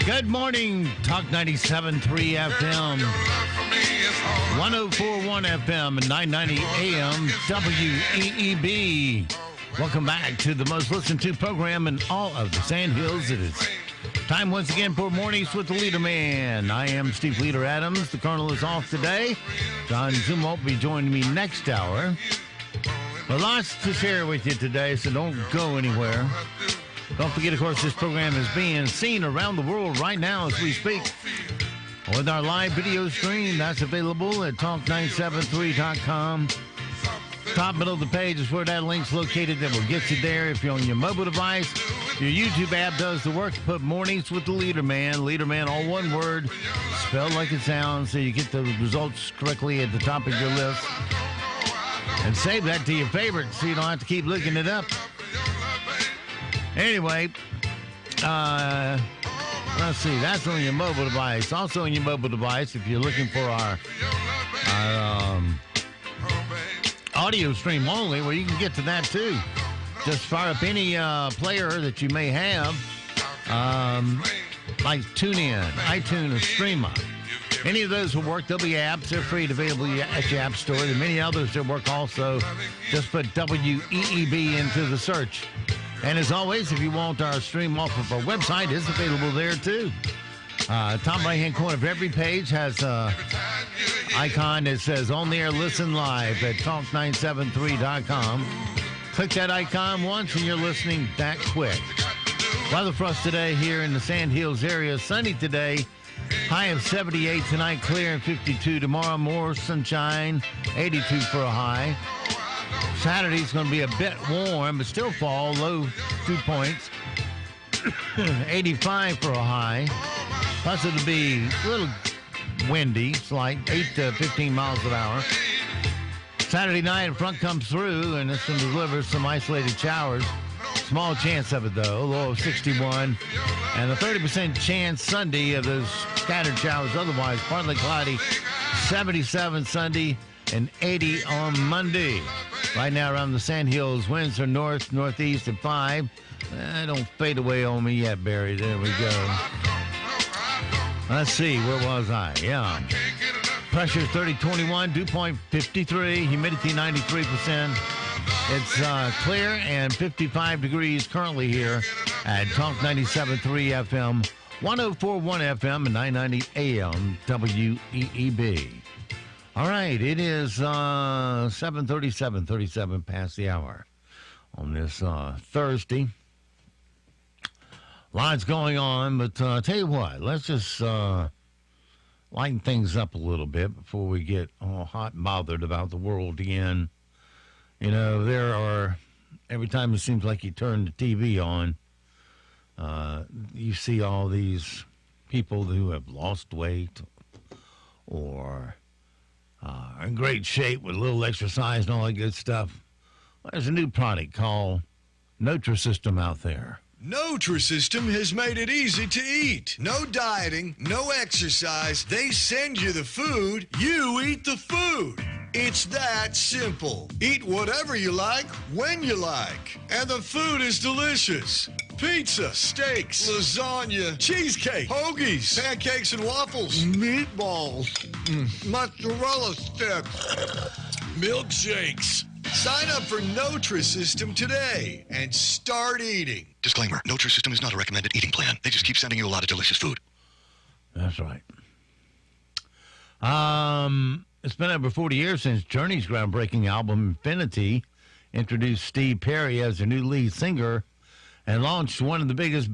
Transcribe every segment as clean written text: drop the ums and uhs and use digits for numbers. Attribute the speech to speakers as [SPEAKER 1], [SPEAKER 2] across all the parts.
[SPEAKER 1] Good morning, Talk 97.3 FM, 104.1 FM, and 990 AM WEEB. Welcome back to the most listened to program in all of the Sand Hills. It is time once again for Mornings with the Leader Man. I am Steve Leader Adams. The Colonel is off today. John Zoom won't be joining me next hour. But lots to share with you today, so don't go anywhere. Don't forget, of course, this program is being seen around the world right now as we speak. With our live video stream, that's available at talk973.com. Top middle of the page is where that link's located. That will get you there. If you're on your mobile device, your YouTube app does the work. Put Mornings with the Leader Man. Leader Man, all one word, spelled like it sounds, so you get the results correctly at the top of your list. And save that to your favorites so you don't have to keep looking it up. Anyway, let's see. That's on your mobile device. Also on your mobile device, if you're looking for our audio stream only, well, you can get to that too. Just fire up any player that you may have, like TuneIn, iTunes, or Streama. Any of those will work. There'll be apps. They're free and available at your app store. There are many others that work also. Just put WEEB into the search. And as always, if you want our stream off of our website, it's available there too. Top right-hand corner of every page has an icon that says On the Air Listen Live at talk973.com. Click that icon once and you're listening that quick. Weather for us today here in the Sand Hills area. Sunny today. High of 78 tonight, clear and 52. Tomorrow, more sunshine, 82 for a high. Saturday's going to be a bit warm, but still fall, low 2 points. 85 for a high. Plus, it'll be a little windy, slight, 8 to 15 miles an hour. Saturday night, a front comes through, and it's going to deliver some isolated showers. Small chance of it, though, low of 61. And a 30% chance Sunday of those scattered showers. Otherwise, partly cloudy, 77 Sunday and 80 on Monday. Right now around the Sand Hills, winds are north, northeast at 5. Don't fade away on me yet, Barry. There we go. Let's see, where was I? Yeah. Pressure 3021, dew point 53, humidity 93%. It's clear and 55 degrees currently here at Talk 97.3 FM, 104.1 FM, and 990 AM WEEB. All right, it is 7:37 past the hour on this Thursday. Lots going on, but I'll tell you what, let's just lighten things up a little bit before we get all hot and bothered about the world again. You know, there are, every time it seems like you turn the TV on, you see all these people who have lost weight or are in great shape with a little exercise and all that good stuff. Well, there's a new product called Nutrisystem out there.
[SPEAKER 2] Nutrisystem has made it easy to eat. No dieting, no exercise. They send you the food, you eat the food. It's that simple. Eat whatever you like, when you like. And the food is delicious. Pizza, steaks, lasagna, cheesecake, hoagies, pancakes and waffles, meatballs, mozzarella sticks, milkshakes. Sign up for Nutrisystem today and start eating.
[SPEAKER 3] Disclaimer, Nutrisystem is not a recommended eating plan. They just keep sending you a lot of delicious food.
[SPEAKER 1] That's right. It's been over 40 years since Journey's groundbreaking album Infinity introduced Steve Perry as their new lead singer and launched one of the biggest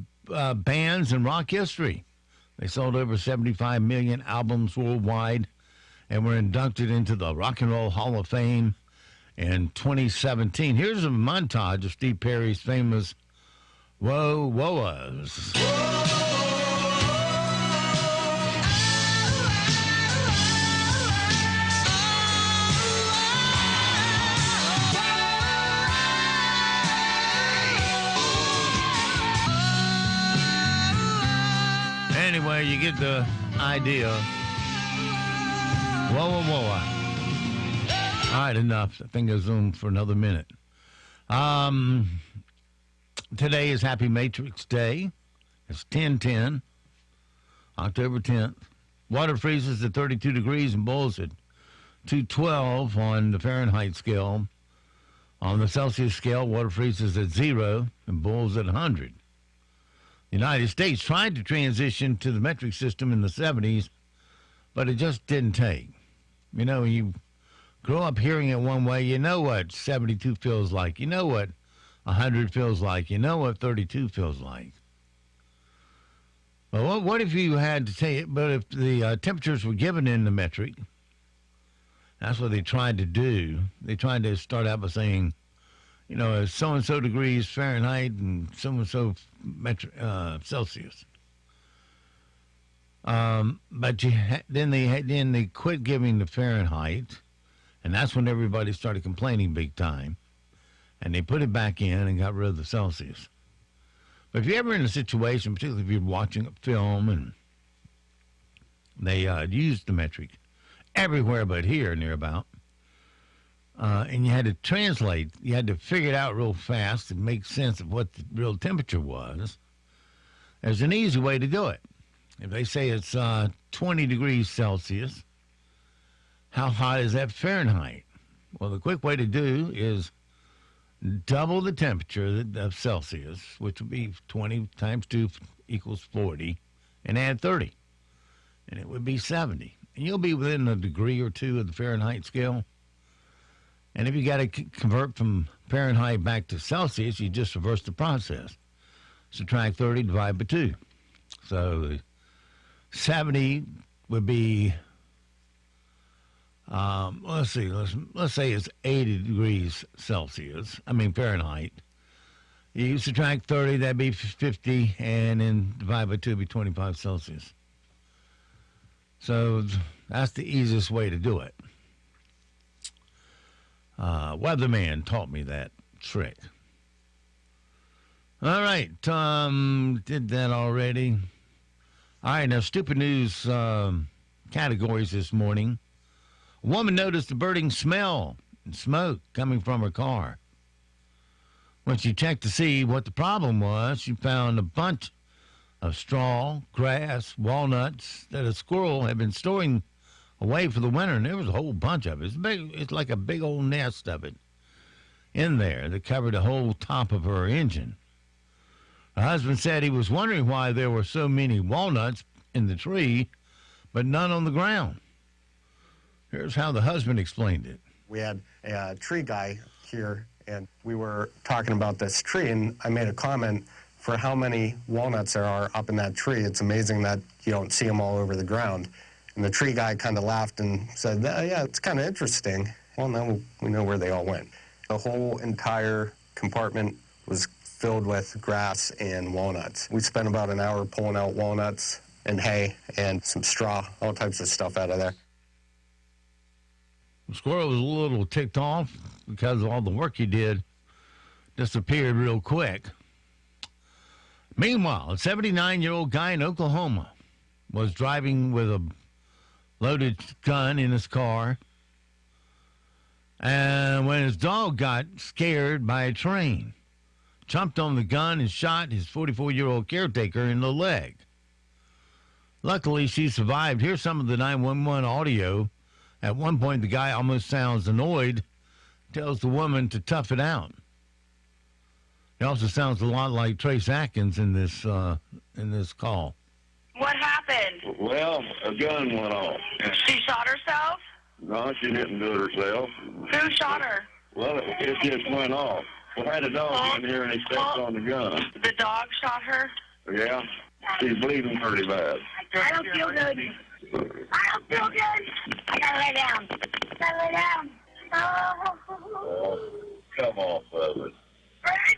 [SPEAKER 1] bands in rock history. They sold over 75 million albums worldwide and were inducted into the Rock and Roll Hall of Fame in 2017. Here's a montage of Steve Perry's famous Whoa Whoas. Anyway, you get the idea. Whoa, whoa, whoa. All right, enough. I think it's on for another minute. Today is Happy Matrix Day. It's 10/10. October 10th. Water freezes at 32 degrees and boils at 212 on the Fahrenheit scale. On the Celsius scale, water freezes at 0 and boils at 100. The United States tried to transition to the metric system in the 70s, but it just didn't take. You know, you grow up hearing it one way, you know what 72 feels like. You know what 100 feels like. You know what 32 feels like. Well, what if you had to take it, but if the temperatures were given in the metric, that's what they tried to do. They tried to start out by saying, you know, so-and-so degrees Fahrenheit and so-and-so Celsius. But then they quit giving the Fahrenheit, and that's when everybody started complaining big time. And they put it back in and got rid of the Celsius. But if you're ever in a situation, particularly if you're watching a film and they used the metric everywhere but here near about, and you had to translate, you had to figure it out real fast and make sense of what the real temperature was, there's an easy way to do it. If they say it's 20 degrees Celsius, how hot is that Fahrenheit? Well, the quick way to do is double the temperature of Celsius, which would be 20 times 2 equals 40, and add 30, and it would be 70. And you'll be within a degree or two of the Fahrenheit scale. And if you got to convert from Fahrenheit back to Celsius, you just reverse the process. Subtract 30, divide by 2. So 70 would be, let's see, let's say it's 80 degrees Fahrenheit. You subtract 30, that'd be 50, and then divide by 2 would be 25 Celsius. So that's the easiest way to do it. Weatherman taught me that trick. All right, did that already. All right, now stupid news categories this morning. A woman noticed a burning smell and smoke coming from her car. When she checked to see what the problem was, she found a bunch of straw, grass, walnuts that a squirrel had been storing away for the winter, and there was a whole bunch of it. It's like a big old nest of it in there that covered the whole top of her engine. Her husband said he was wondering why there were so many walnuts in the tree, but none on the ground. Here's how the husband explained it.
[SPEAKER 4] We had a tree guy here, and we were talking about this tree, and I made a comment for how many walnuts there are up in that tree. It's amazing that you don't see them all over the ground. And the tree guy kind of laughed and said, yeah, it's kind of interesting. Well, now we know where they all went. The whole entire compartment was filled with grass and walnuts. We spent about an hour pulling out walnuts and hay and some straw, all types of stuff out of there.
[SPEAKER 1] The squirrel was a little ticked off because all the work he did disappeared real quick. Meanwhile, a 79-year-old guy in Oklahoma was driving with a loaded gun in his car, and when his dog got scared by a train, jumped on the gun and shot his 44-year-old caretaker in the leg. Luckily, she survived. Here's some of the 911 audio. At one point, the guy almost sounds annoyed, tells the woman to tough it out. He also sounds a lot like Trace Atkins in this call.
[SPEAKER 5] What happened?
[SPEAKER 6] Well, a gun went off.
[SPEAKER 5] She shot herself?
[SPEAKER 6] No, she didn't do it herself.
[SPEAKER 5] Who shot her?
[SPEAKER 6] Well, it just went off. We had a dog in here, and he stepped on the gun.
[SPEAKER 5] The dog shot her?
[SPEAKER 6] Yeah, she's bleeding pretty bad.
[SPEAKER 5] I don't feel good. I don't feel good. I gotta lay down. Gotta lay down.
[SPEAKER 6] Oh, come on, fellas.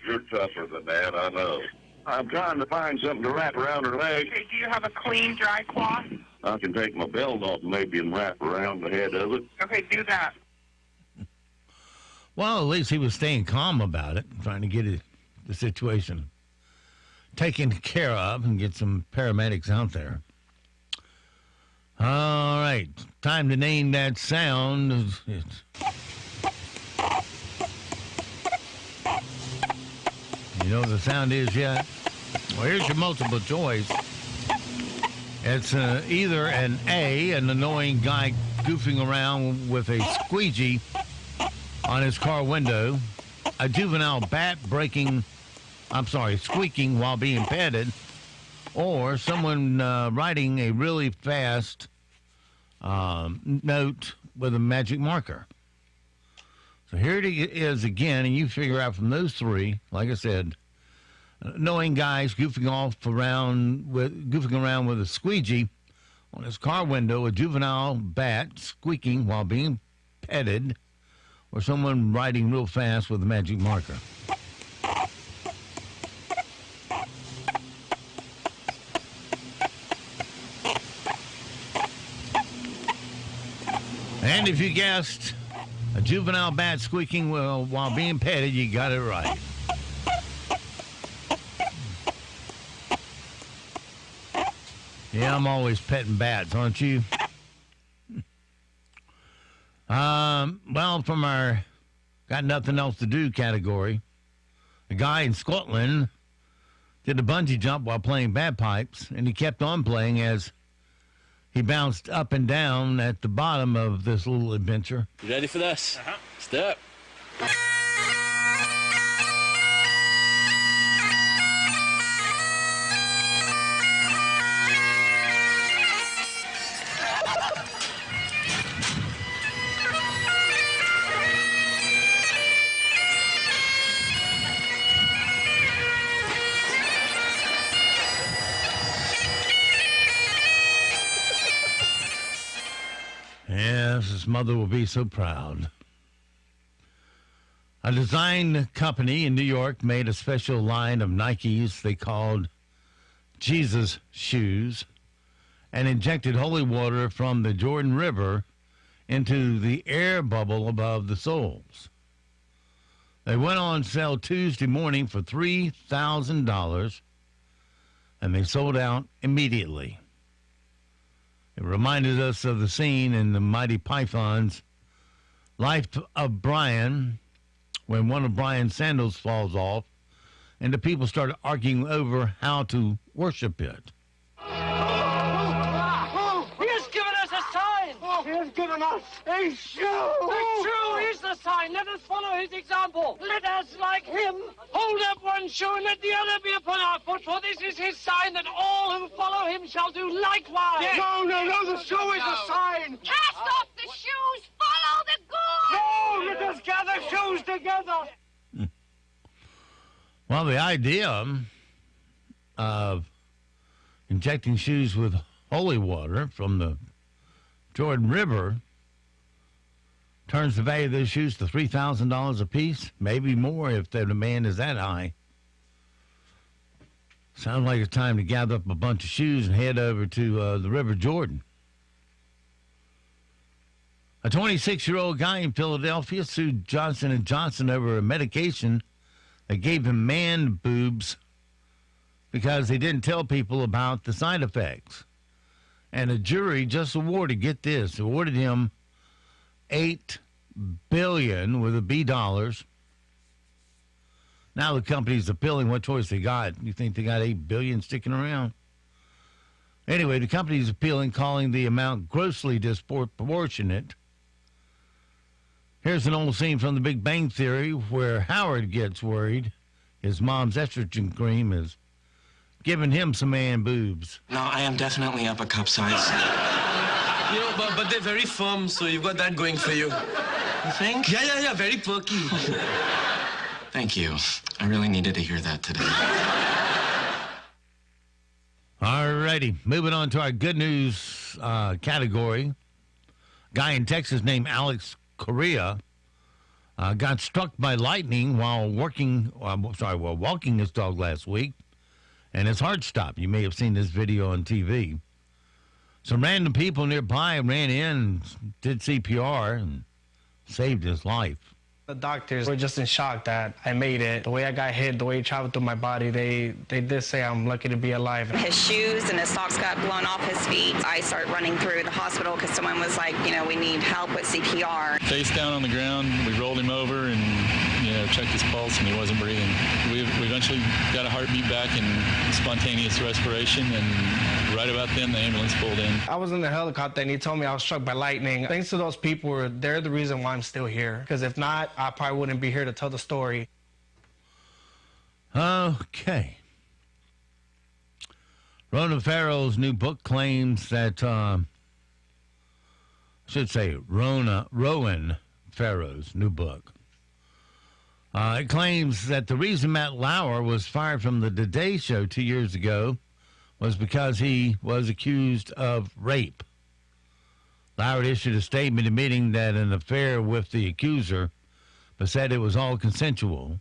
[SPEAKER 6] You're tougher than that, I know. I'm trying to find something to wrap around her leg.
[SPEAKER 5] Okay, do you have a clean, dry cloth?
[SPEAKER 6] I can take my belt off maybe and wrap around the head of it.
[SPEAKER 5] Okay, do that.
[SPEAKER 1] Well, at least he was staying calm about it, trying to get the situation taken care of and get some paramedics out there. All right, time to name that sound. You know what the sound is yet? Well, here's your multiple choice. It's either an annoying guy goofing around with a squeegee on his car window, a juvenile bat squeaking while being petted, or someone writing a really fast note with a magic marker. So here it is again, and you figure out from those three, like I said, annoying guys goofing around with a squeegee on his car window, a juvenile bat squeaking while being petted, or someone writing real fast with a magic marker. And if you guessed a juvenile bat squeaking while being petted, you got it right. Yeah, I'm always petting bats, aren't you? Well, from our got nothing else to do category, a guy in Scotland did a bungee jump while playing bagpipes, and he kept on playing as he bounced up and down at the bottom of this little adventure.
[SPEAKER 7] You ready for this? Uh-huh. Step.
[SPEAKER 1] Yes, his mother will be so proud. A design company in New York made a special line of Nikes they called Jesus shoes and injected holy water from the Jordan River into the air bubble above the soles. They went on sale Tuesday morning for $3,000, and they sold out immediately. It reminded us of the scene in the Mighty Python's Life of Brian, when one of Brian's sandals falls off, and the people started arguing over how to worship it.
[SPEAKER 8] He has given us a sign. He has given us a shoe. A shoe is the sign. Let us follow his example. Let us, like him, hold up one shoe and let the other be upon our foot, for this is his sign that all who follow him shall do likewise. Yes. No, the shoe is a sign.
[SPEAKER 5] Cast off the shoes. Follow the gourd.
[SPEAKER 8] No, let us gather shoes together.
[SPEAKER 1] Well, the idea of injecting shoes with holy water from the Jordan River turns the value of those shoes to $3,000 a piece, maybe more if the demand is that high. Sounds like it's time to gather up a bunch of shoes and head over to the River Jordan. A 26-year-old guy in Philadelphia sued Johnson & Johnson over a medication that gave him man boobs because they didn't tell people about the side effects. And a jury just awarded him $8 billion with a B dollars. Now the company's appealing. What choice they got? You think they got $8 billion sticking around? Anyway, the company's appealing, calling the amount grossly disproportionate. Here's an old scene from The Big Bang Theory where Howard gets worried his mom's estrogen cream is giving him some man boobs.
[SPEAKER 9] No, I am definitely up a cup size.
[SPEAKER 7] You know, but they're very firm, so you've got that going for you.
[SPEAKER 9] You think?
[SPEAKER 7] Yeah, very perky.
[SPEAKER 9] Thank you. I really needed to hear that today.
[SPEAKER 1] All righty. Moving on to our good news category. Guy in Texas named Alex Correa got struck by lightning while walking his dog last week, and his heart stopped. You may have seen this video on TV. Some random people nearby ran in and did CPR and saved his life.
[SPEAKER 10] The doctors were just in shock that I made it. The way I got hit, the way it traveled through my body, they did say I'm lucky to be alive.
[SPEAKER 11] His shoes and his socks got blown off his feet. I started running through the hospital because someone was like, we need help with CPR.
[SPEAKER 12] Face down on the ground, we rolled him over and, checked his pulse, and he wasn't breathing. We eventually got a heartbeat back and spontaneous respiration, and right about then, the ambulance pulled in.
[SPEAKER 10] I was in the helicopter, and he told me I was struck by lightning. Thanks to those people, they're the reason why I'm still here. Because if not, I probably wouldn't be here to tell the story.
[SPEAKER 1] Okay. Rona Farrow's new book claims that, Rowan Farrow's new book. It claims that the reason Matt Lauer was fired from the Today Show 2 years ago was because he was accused of rape. Lauer issued a statement admitting that an affair with the accuser, but said it was all consensual.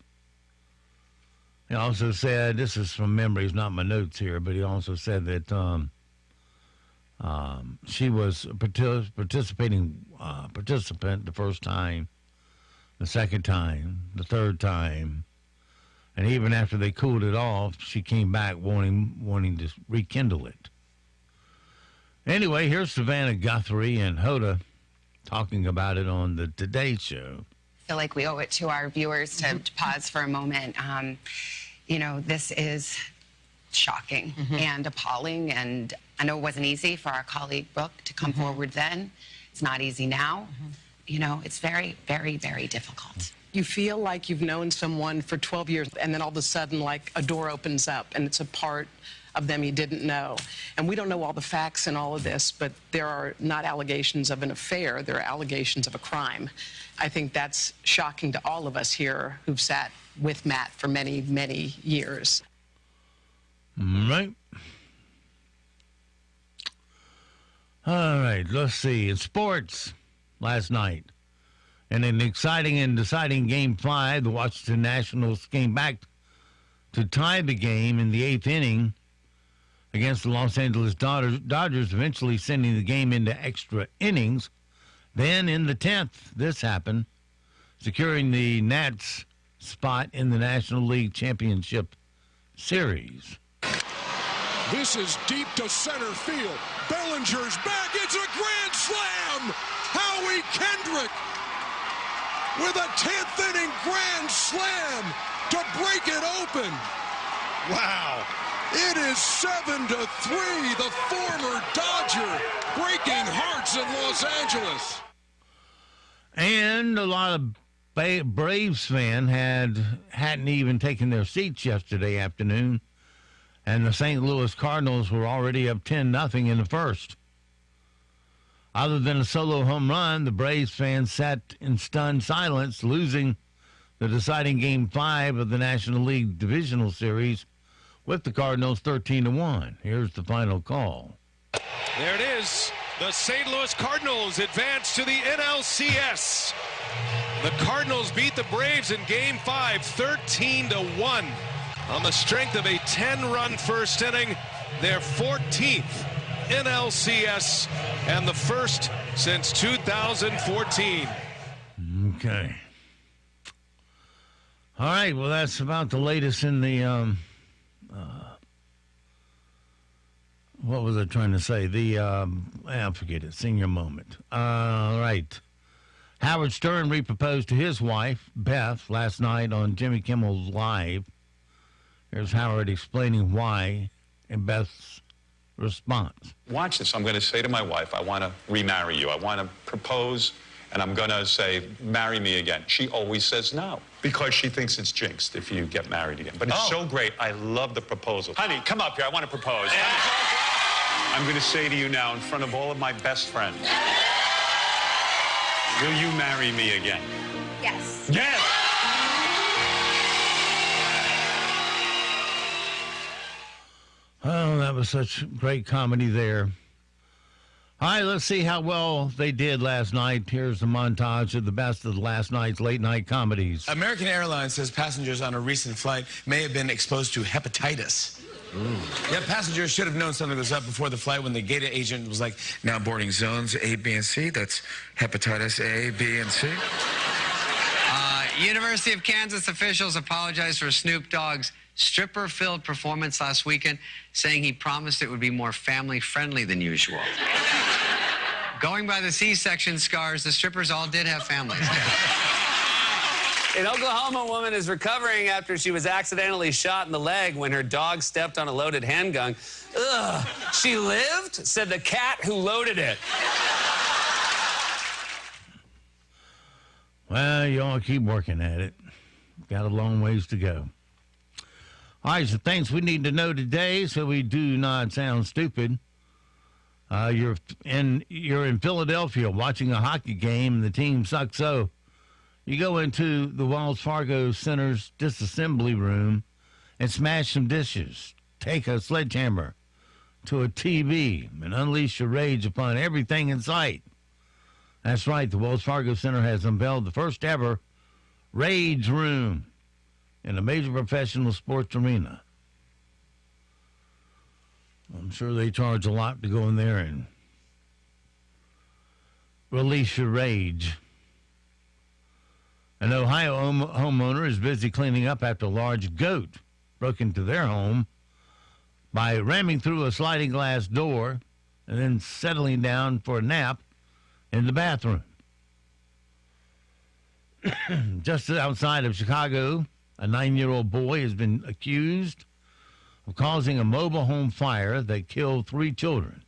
[SPEAKER 1] He also said, this is from memory, it's not my notes here, but he also said that she was a participant the first time, the second time, the third time, and even after they cooled it off, she came back wanting to rekindle it. Anyway, here's Savannah Guthrie and Hoda talking about it on the Today Show.
[SPEAKER 13] I feel like we owe it to our viewers to pause for a moment. This is shocking and appalling, and I know it wasn't easy for our colleague Brooke to come forward then. It's not easy now. It's very, very, very difficult.
[SPEAKER 14] You feel like you've known someone for 12 years, and then all of a sudden, like, a door opens up, and it's a part of them you didn't know. And we don't know all the facts in all of this, but there are not allegations of an affair, there are allegations of a crime. I think that's shocking to all of us here who've sat with Matt for many, many years.
[SPEAKER 1] Right. All right, let's see. In sports last night, in an exciting and deciding Game 5, the Washington Nationals came back to tie the game in the 8th inning against the Los Angeles Dodgers, eventually sending the game into extra innings. Then in the 10th, this happened, securing the Nats spot in the National League Championship Series.
[SPEAKER 15] This is deep to center field. Bellinger's back. It's a grand slam. Howie Kendrick with a 10th inning grand slam to break it open. Wow. It is 7-3, the former Dodger breaking hearts in Los Angeles.
[SPEAKER 1] And a lot of Braves fans hadn't even taken their seats yesterday afternoon, and the St. Louis Cardinals were already up 10-0 in the first. Other than a solo home run, the Braves fans sat in stunned silence, losing the deciding Game 5 of the National League Divisional Series with the Cardinals 13-1. Here's the final call.
[SPEAKER 16] There it is. The St. Louis Cardinals advance to the NLCS. The Cardinals beat the Braves in Game 5, 13-1. On the strength of a 10-run first inning, their 14th NLCS and the first since 2014.
[SPEAKER 1] Okay. All right, well, that's about the latest in the, what was I trying to say? Forget it, senior moment. All right. Howard Stern reproposed to his wife, Beth, last night on Jimmy Kimmel's Live. Here's Howard explaining why and Beth's response.
[SPEAKER 17] Watch this. I'm going to say to my wife, I want to remarry you. I want to propose, and I'm going to say, marry me again. She always says no, because she thinks it's jinxed if you get married again. But it's so great. I love the proposal. Honey, come up here. I want to propose. I'm going to say to you now in front of all of my best friends, will you marry me again?
[SPEAKER 13] Yes.
[SPEAKER 17] Yes!
[SPEAKER 1] Oh, that was such great comedy there. All right, let's see how well they did last night. Here's a montage of the best of the last night's late-night comedies.
[SPEAKER 18] American Airlines says passengers on a recent flight may have been exposed to hepatitis. Yeah, passengers should have known something was up before the flight when the gate agent was like, now boarding zones A, B, and C. That's hepatitis A, B, and C.
[SPEAKER 19] University of Kansas officials apologized for Snoop Dogg's stripper-filled performance last weekend, saying he promised it would be more family-friendly than usual. Going by the C-section scars, the strippers all did have families.
[SPEAKER 20] In Oklahoma, a woman is recovering after she was accidentally shot in the leg when her dog stepped on a loaded handgun. Ugh. She lived, said the cat who loaded it.
[SPEAKER 1] Well, you all keep working at it. Got a long ways to go. All right, so things we need to know today so we do not sound stupid. You're in Philadelphia watching a hockey game and the team sucks so. You go into the Wells Fargo Center's disassembly room and smash some dishes. Take a sledgehammer to a TV and unleash your rage upon everything in sight. That's right, the Wells Fargo Center has unveiled the first ever Rage Room in a major professional sports arena. I'm sure they charge a lot to go in there and release your rage. An Ohio homeowner is busy cleaning up after a large goat broke into their home by ramming through a sliding glass door and then settling down for a nap in the bathroom. Just outside of Chicago, a 9-year-old boy has been accused of causing a mobile home fire that killed 3 children.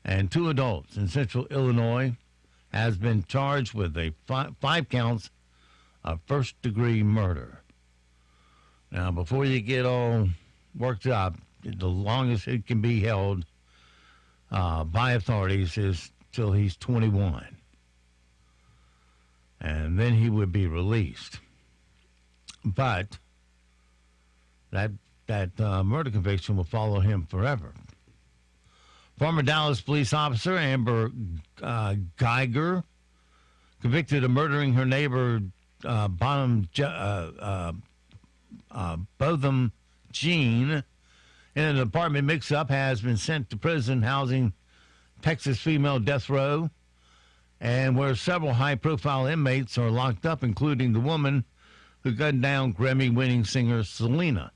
[SPEAKER 1] And 2 adults in central Illinois has been charged with 5 counts of first-degree murder. Now, before you get all worked up, the longest it can be held by authorities is till he's 21. And then he would be released. But that murder conviction will follow him forever. Former Dallas police officer Amber Geiger, convicted of murdering her neighbor Botham Jean in an apartment mix-up, has been sent to prison housing Texas female death row, and where several high-profile inmates are locked up, including the woman who gunned down Grammy-winning singer Selena.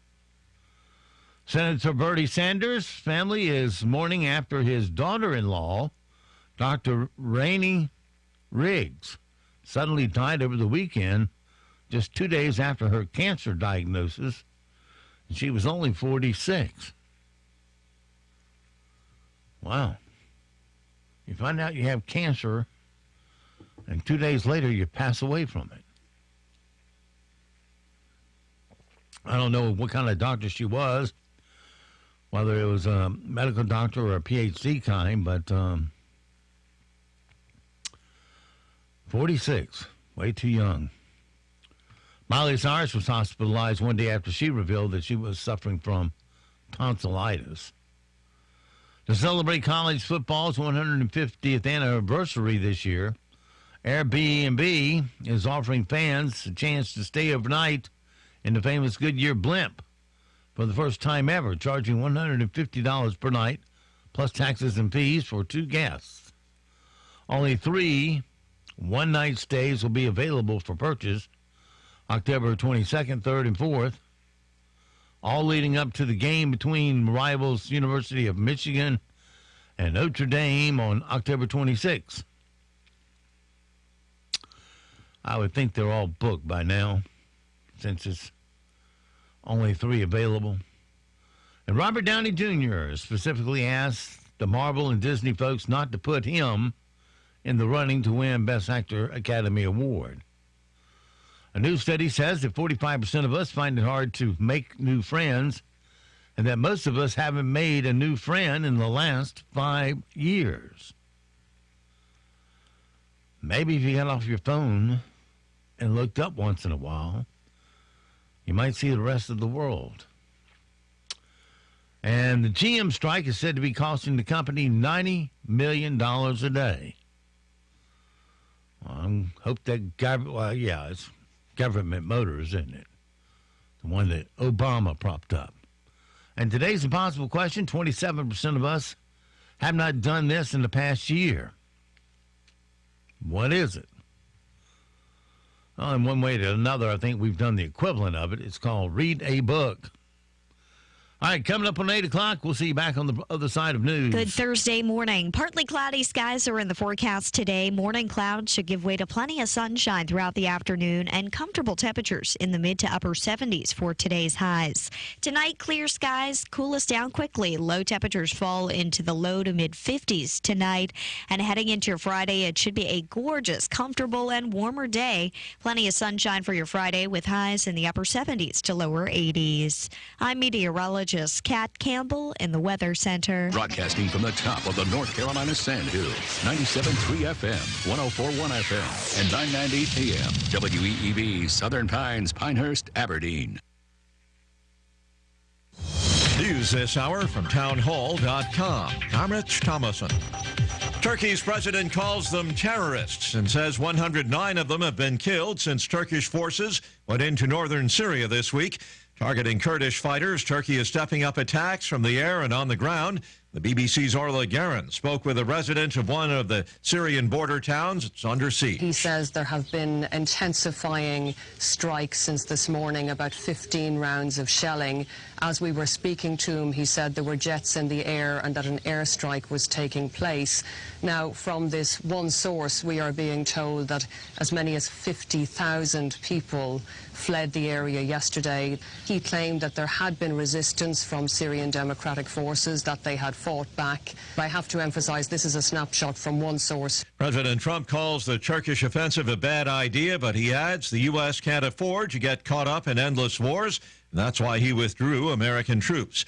[SPEAKER 1] Senator Bernie Sanders' family is mourning after his daughter-in-law, Dr. Rainey Riggs, suddenly died over the weekend, just 2 days after her cancer diagnosis. She was only 46. Wow. You find out you have cancer, and 2 days later you pass away from it. I don't know what kind of doctor she was, whether it was a medical doctor or a PhD kind, but 46, way too young. Miley Cyrus was hospitalized one day after she revealed that she was suffering from tonsillitis. To celebrate college football's 150th anniversary this year, Airbnb is offering fans a chance to stay overnight in the famous Goodyear blimp for the first time ever, charging $150 per night, plus taxes and fees for 2 guests. Only 3 one-night stays will be available for purchase October 22nd, 3rd, and 4th, all leading up to the game between rivals University of Michigan and Notre Dame on October 26th. I would think they're all booked by now, since it's only 3 available. And Robert Downey Jr. specifically asked the Marvel and Disney folks not to put him in the running to win Best Actor Academy Award. A new study says that 45% of us find it hard to make new friends, and that most of us haven't made a new friend in the last 5 years. Maybe if you got off your phone and looked up once in a while, you might see the rest of the world. And the GM strike is said to be costing the company $90 million a day. I hope that it's Government Motors, isn't it? The one that Obama propped up. And today's impossible question, 27% of us have not done this in the past year. What is it? Well, in one way or another, I think we've done the equivalent of it. It's called read a book. All right, coming up on 8 o'clock, we'll see you back on the other side of news.
[SPEAKER 21] Good Thursday morning. Partly cloudy skies are in the forecast today. Morning clouds should give way to plenty of sunshine throughout the afternoon and comfortable temperatures in the mid to upper 70s for today's highs. Tonight, clear skies cool us down quickly. Low temperatures fall into the low to mid 50s tonight. And heading into your Friday, it should be a gorgeous, comfortable, and warmer day. Plenty of sunshine for your Friday with highs in the upper 70s to lower 80s. I'm meteorologist Kat Campbell in the Weather Center.
[SPEAKER 22] Broadcasting from the top of the North Carolina Sand Dunes, 97.3 FM, 104.1 FM, and 990 AM, WEEB, Southern Pines, Pinehurst, Aberdeen.
[SPEAKER 23] News this hour from townhall.com. I'm Rich Thomason. Turkey's president calls them terrorists and says 109 of them have been killed since Turkish forces went into northern Syria this week. Targeting Kurdish fighters, Turkey is stepping up attacks from the air and on the ground. The BBC's Orla Guerin spoke with a resident of one of the Syrian border towns. It's under siege.
[SPEAKER 14] He says there have been intensifying strikes since this morning, about 15 rounds of shelling. As we were speaking to him, he said there were jets in the air and that an airstrike was taking place. Now, from this one source, we are being told that as many as 50,000 people fled the area yesterday. He claimed that there had been resistance from Syrian Democratic Forces, that they had fought back. I have to emphasize this is a snapshot from one source.
[SPEAKER 23] President Trump calls the Turkish offensive a bad idea, but he adds the U.S. can't afford to get caught up in endless wars, and that's why he withdrew American troops.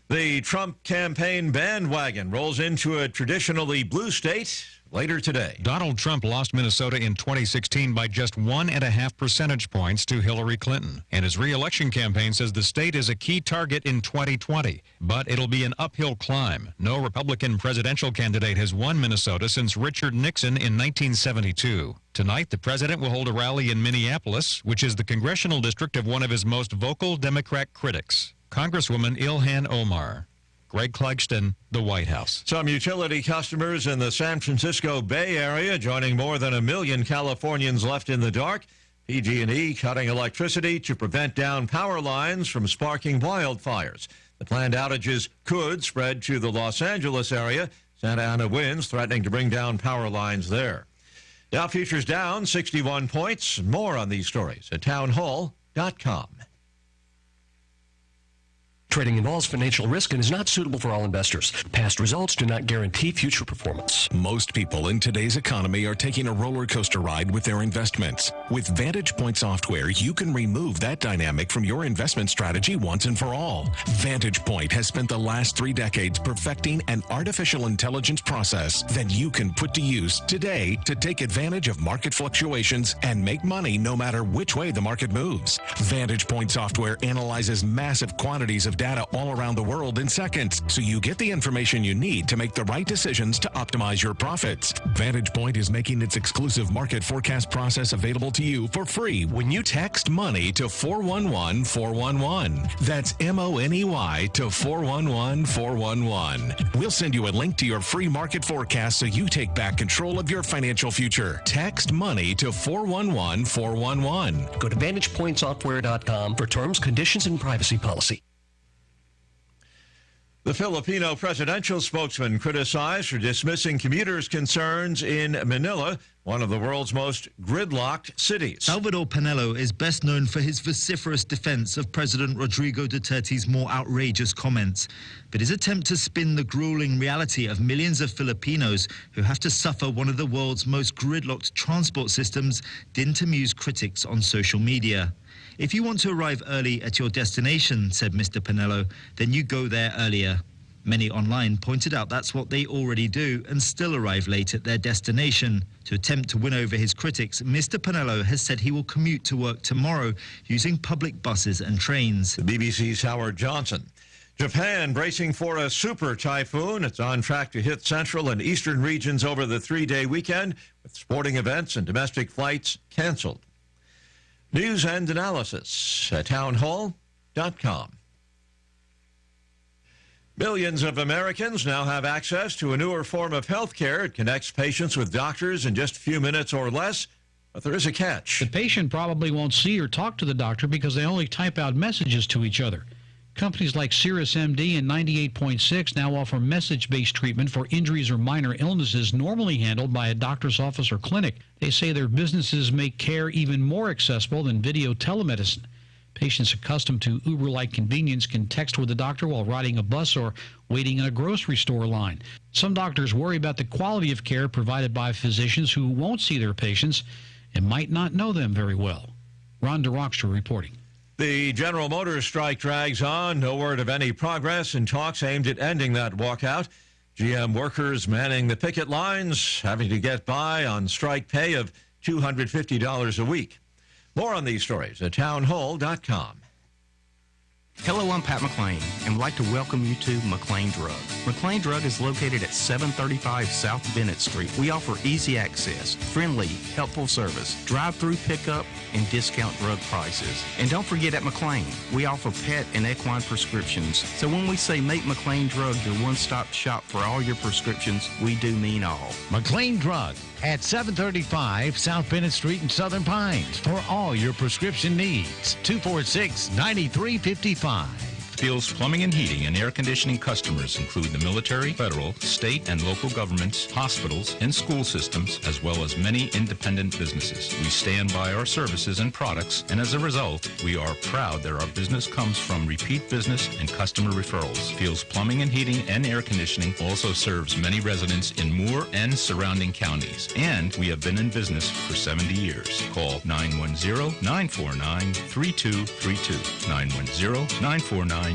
[SPEAKER 23] The Trump campaign bandwagon rolls into a traditionally blue state later today.
[SPEAKER 24] Donald Trump lost Minnesota in 2016 by just 1.5 percentage points to Hillary Clinton. And his re-election campaign says the state is a key target in 2020. But it'll be an uphill climb. No Republican presidential candidate has won Minnesota since Richard Nixon in 1972. Tonight, the president will hold a rally in Minneapolis, which is the congressional district of one of his most vocal Democrat critics, Congresswoman Ilhan Omar. Greg Clugston, the White House.
[SPEAKER 23] Some utility customers in the San Francisco Bay Area joining more than 1 million Californians left in the dark. PG&E cutting electricity to prevent down power lines from sparking wildfires. The planned outages could spread to the Los Angeles area. Santa Ana winds threatening to bring down power lines there. Dow futures down 61 points. More on these stories at townhall.com.
[SPEAKER 25] Trading involves financial risk and is not suitable for all investors. Past results do not guarantee future performance.
[SPEAKER 26] Most people in today's economy are taking a roller coaster ride with their investments. With Vantage Point software, you can remove that dynamic from your investment strategy once and for all. Vantage Point has spent the last 3 decades perfecting an artificial intelligence process that you can put to use today to take advantage of market fluctuations and make money no matter which way the market moves. Vantage Point software analyzes massive quantities of data all around the world in seconds, so you get the information you need to make the right decisions to optimize your profits. Vantage Point is making its exclusive market forecast process available to you for free when you text money to 411-411. That's MONEY to 411-411. We'll send you a link to your free market forecast so you take back control of your financial future. Text money to 411-411.
[SPEAKER 25] Go to VantagePointSoftware.com for terms, conditions, and privacy policy.
[SPEAKER 23] The Filipino presidential spokesman criticized for dismissing commuters' concerns in Manila, one of the world's most gridlocked cities.
[SPEAKER 27] Salvador Panelo is best known for his vociferous defense of President Rodrigo Duterte's more outrageous comments. But his attempt to spin the grueling reality of millions of Filipinos who have to suffer one of the world's most gridlocked transport systems didn't amuse critics on social media. If you want to arrive early at your destination, said Mr. Panelo, then you go there earlier. Many online pointed out that's what they already do and still arrive late at their destination. To attempt to win over his critics, Mr. Panelo has said he will commute to work tomorrow using public buses and trains.
[SPEAKER 23] The BBC's Howard Johnson. Japan bracing for a super typhoon. It's on track to hit central and eastern regions over the 3-day weekend, with sporting events and domestic flights canceled. News and analysis at townhall.com. Millions of Americans now have access to a newer form of health care. It connects patients with doctors in just a few minutes or less, but there is a catch.
[SPEAKER 28] The patient probably won't see or talk to the doctor because they only type out messages to each other.
[SPEAKER 2] Companies like Cirrus MD and 98.6 now offer message-based treatment for injuries or minor illnesses normally handled by a doctor's office or clinic. They say their businesses make care even more accessible than video telemedicine. Patients accustomed to Uber-like convenience can text with a doctor while riding a bus or waiting in a grocery store line. Some doctors worry about the quality of care provided by physicians who won't see their patients and might not know them very well. Ron DeRockstra reporting.
[SPEAKER 23] The General Motors strike drags on. No word of any progress in talks aimed at ending that walkout. GM workers manning the picket lines, having to get by on strike pay of $250 a week. More on these stories at townhall.com.
[SPEAKER 3] Hello, I'm Pat McLean, and would like to welcome you to McLean Drug. McLean Drug is located at 735 South Bennett Street. We offer easy access, friendly, helpful service, drive-through pickup, and discount drug prices. And don't forget at McLean, we offer pet and equine prescriptions. So when we say make McLean Drug your one-stop shop for all your prescriptions, we do mean all.
[SPEAKER 1] McLean Drug at 735 South Bennett Street in Southern Pines for all your prescription needs. 246-9355.
[SPEAKER 4] Fields Plumbing and Heating and Air Conditioning customers include the military, federal, state, and local governments, hospitals, and school systems, as well as many independent businesses. We stand by our services and products, and as a result, we are proud that our business comes from repeat business and customer referrals. Fields Plumbing and Heating and Air Conditioning also serves many residents in Moore and surrounding counties, and we have been in business for 70 years. Call 910-949-3232. 910-949-3232.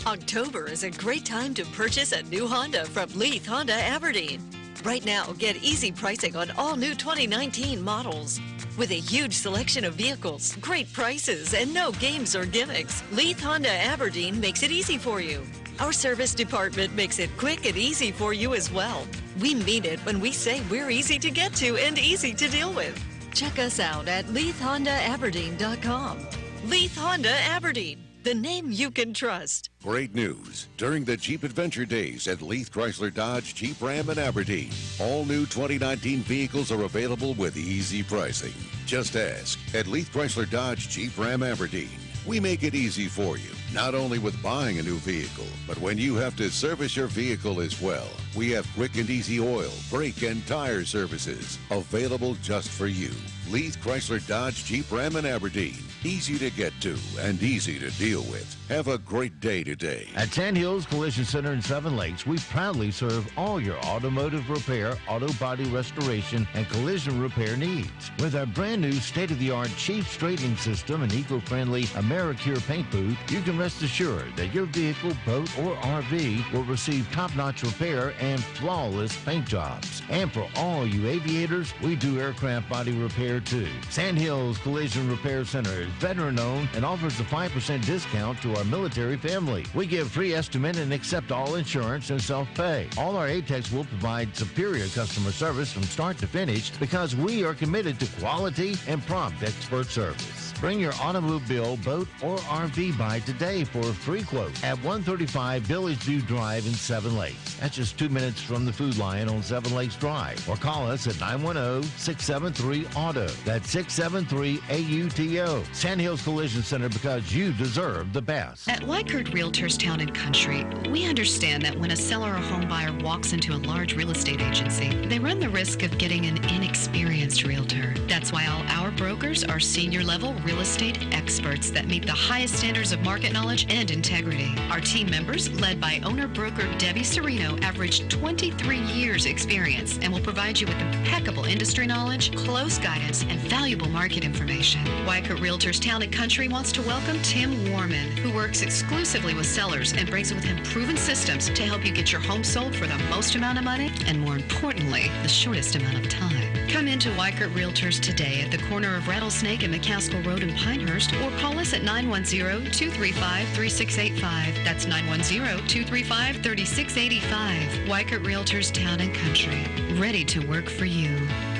[SPEAKER 5] October is a great time to purchase a new Honda from Leith Honda Aberdeen. Right now, get easy pricing on all new 2019 models. With a huge selection of vehicles, great prices, and no games or gimmicks, Leith Honda Aberdeen makes it easy for you. Our service department makes it quick and easy for you as well. We mean it when we say we're easy to get to and easy to deal with. Check us out at LeithHondaAberdeen.com. Leith Honda Aberdeen, the name you can trust.
[SPEAKER 6] Great news. During the Jeep Adventure Days at Leith Chrysler Dodge Jeep Ram in Aberdeen, all new 2019 vehicles are available with easy pricing. Just ask at Leith Chrysler Dodge Jeep Ram Aberdeen. We make it easy for you, not only with buying a new vehicle, but when you have to service your vehicle as well. We have quick and easy oil, brake, and tire services available just for you. Leith Chrysler Dodge Jeep Ram in Aberdeen. Easy to get to and easy to deal with. Have a great day today.
[SPEAKER 1] At Sand Hills Collision Center in Seven Lakes, we proudly serve all your automotive repair, auto body restoration, and collision repair needs. With our brand new state-of-the-art Chief straightening system and eco-friendly AmeriCure paint booth, you can rest assured that your vehicle, boat, or RV will receive top-notch repair and flawless paint jobs. And for all you aviators, we do aircraft body repair too. Sand Hills Collision Repair Center is veteran-owned and offers a 5% discount to our military family. We give free estimate and accept all insurance and self-pay. All our ATECs will provide superior customer service from start to finish because we are committed to quality and prompt expert service. Bring your automobile, boat, or RV by today for a free quote at 135 Village View Drive in Seven Lakes. That's just 2 minutes from the Food Lion on Seven Lakes Drive. Or call us at 910-673-AUTO. That's 673-AUTO. Sand Hills Collision Center, because you deserve the best.
[SPEAKER 7] At Weichert Realtors Town and Country, we understand that when a seller or home buyer walks into a large real estate agency, they run the risk of getting an inexperienced realtor. That's why all our brokers are senior-level real estate experts that meet the highest standards of market knowledge and integrity. Our team members, led by owner-broker Debbie Serino, average 23 years experience and will provide you with impeccable industry knowledge, close guidance, and valuable market information. Weichert Realtors Town and Country wants to welcome Tim Warman, who works exclusively with sellers and brings with him proven systems to help you get your home sold for the most amount of money and, more importantly, the shortest amount of time. Come into Weichert Realtors today at the corner of Rattlesnake and McCaskill Road in Pinehurst, or call us at 910-235-3685. That's 910-235-3685. Weichert Realtors Town and Country, ready to work for you.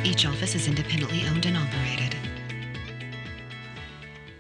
[SPEAKER 7] Each office is independently owned and operated.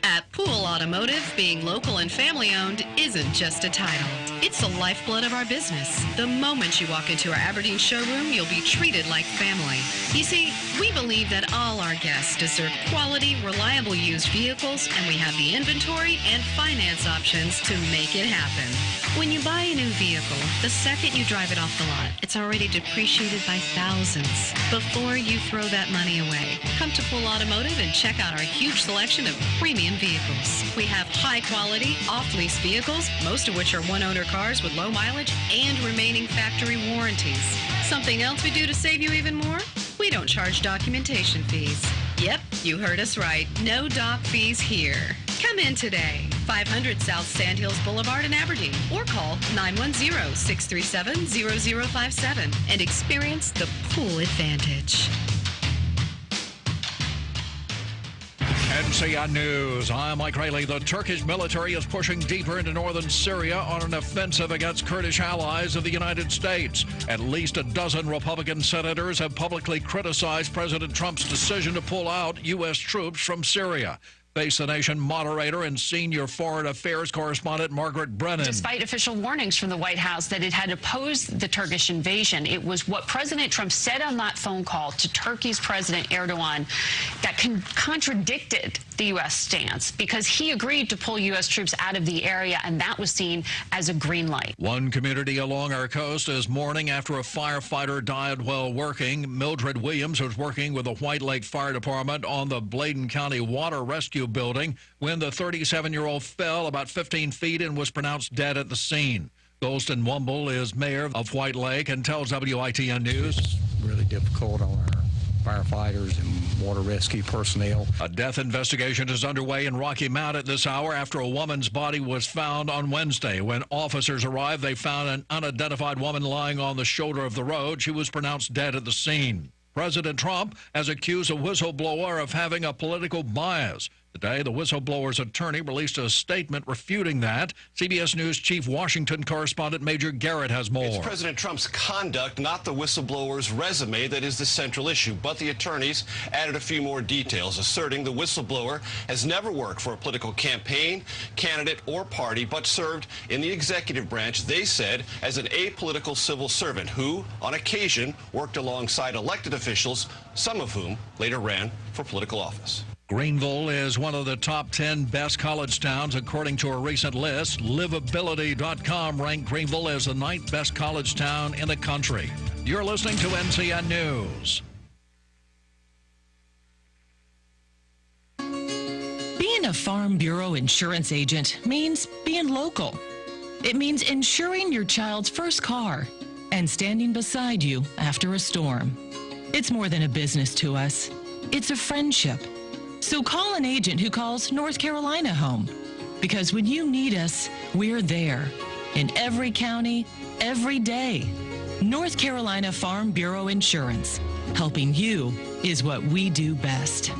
[SPEAKER 7] At Pool Automation, Automotive, being local and family-owned, isn't just a title. It's the lifeblood of our business. The moment you walk into our Aberdeen showroom, you'll be treated like family. You see, we believe that all our guests deserve quality, reliable used vehicles, and we have the inventory and finance options to make it happen. When you buy a new vehicle, the second you drive it off the lot, it's already depreciated by thousands. Before you throw that money away, come to Full Automotive and check out our huge selection of premium vehicles. We have high-quality, off-lease vehicles, most of which are one-owner cars with low mileage and remaining factory warranties. Something else we do to save you even more? We don't charge documentation fees. Yep, you heard us right. No doc fees here. Come in today, 500 South Sandhills Boulevard in Aberdeen, or call 910-637-0057 and experience the pool advantage.
[SPEAKER 8] NCN News. I'm Mike Rayleigh. The Turkish military is pushing deeper into northern Syria on an offensive against Kurdish allies of the United States. At least a dozen Republican senators have publicly criticized President Trump's decision to pull out U.S. troops from Syria. Face the Nation moderator and senior foreign affairs correspondent Margaret Brennan.
[SPEAKER 9] Despite official warnings from the White House that it had opposed the Turkish invasion, it was what President Trump said on that phone call to Turkey's President Erdogan that contradicted the U.S. stance, because he agreed to pull U.S. troops out of the area, and that was seen as a green light.
[SPEAKER 8] One community along our coast is mourning after a firefighter died while working. Mildred Williams was working with the White Lake Fire Department on the Bladen County Water Rescue Building when the 37-year-old fell about 15 feet and was pronounced dead at the scene. Golston Wumble is mayor of White Lake and tells WITN News.
[SPEAKER 10] It's really difficult on our firefighters and water rescue personnel.
[SPEAKER 8] A death investigation is underway in Rocky Mount at this hour after a woman's body was found on Wednesday. When officers arrived, they found an unidentified woman lying on the shoulder of the road. She was pronounced dead at the scene. President Trump has accused a whistleblower of having a political bias. Today, the whistleblower's attorney released a statement refuting that. CBS News Chief Washington correspondent Major Garrett has more.
[SPEAKER 11] It's President Trump's conduct, not the whistleblower's resume, that is the central issue. But the attorneys added a few more details, asserting the whistleblower has never worked for a political campaign, candidate, or party, but served in the executive branch, they said, as an apolitical civil servant who, on occasion, worked alongside elected officials, some of whom later ran for political office.
[SPEAKER 8] Greenville is one of the top 10 best college towns, according to a recent list. Livability.com ranked Greenville as the 9th best college town in the country. You're listening to NCN News.
[SPEAKER 12] Being a Farm Bureau insurance agent means being local. It means insuring your child's first car and standing beside you after a storm. It's more than a business to us. It's a friendship. So call an agent who calls North Carolina home, because when you need us, we're there in every county, every day. North Carolina Farm Bureau Insurance. Helping you is what we do best.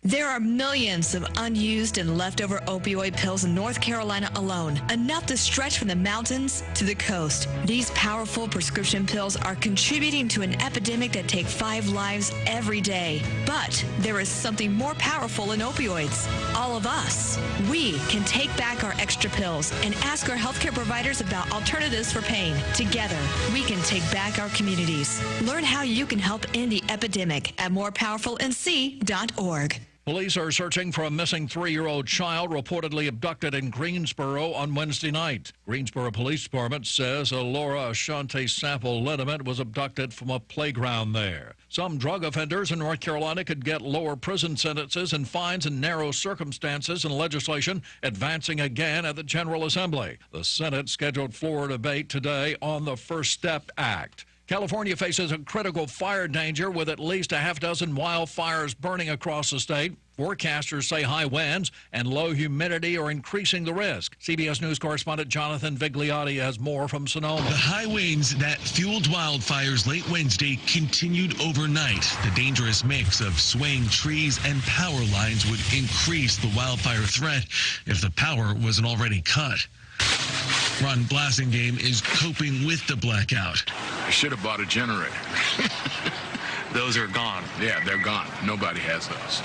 [SPEAKER 5] There are millions of unused and leftover opioid pills in North Carolina alone, enough to stretch from the mountains to the coast. These powerful prescription pills are contributing to an epidemic that takes 5 lives every day. But there is something more powerful than opioids. All of us. We can take back our extra pills and ask our healthcare providers about alternatives for pain. Together, we can take back our communities. Learn how you can help end the epidemic at morepowerfulnc.org.
[SPEAKER 8] Police are searching for a missing 3-year-old child reportedly abducted in Greensboro on Wednesday night. Greensboro Police Department says Laura Ashante Sample Liniment was abducted from a playground there. Some drug offenders in North Carolina could get lower prison sentences and fines in narrow circumstances, and legislation advancing again at the General Assembly. The Senate scheduled floor debate today on the First Step Act. California faces a critical fire danger with at least a half-dozen wildfires burning across the state. Forecasters say high winds and low humidity are increasing the risk. CBS News correspondent Jonathan Vigliotti has more from Sonoma.
[SPEAKER 15] The high winds that fueled wildfires late Wednesday continued overnight. The dangerous mix of swaying trees and power lines would increase the wildfire threat if the power wasn't already cut. Ron Blasingame is coping with the blackout.
[SPEAKER 16] I should have bought a generator.
[SPEAKER 15] Those are gone.
[SPEAKER 16] Yeah, they're gone. Nobody has those.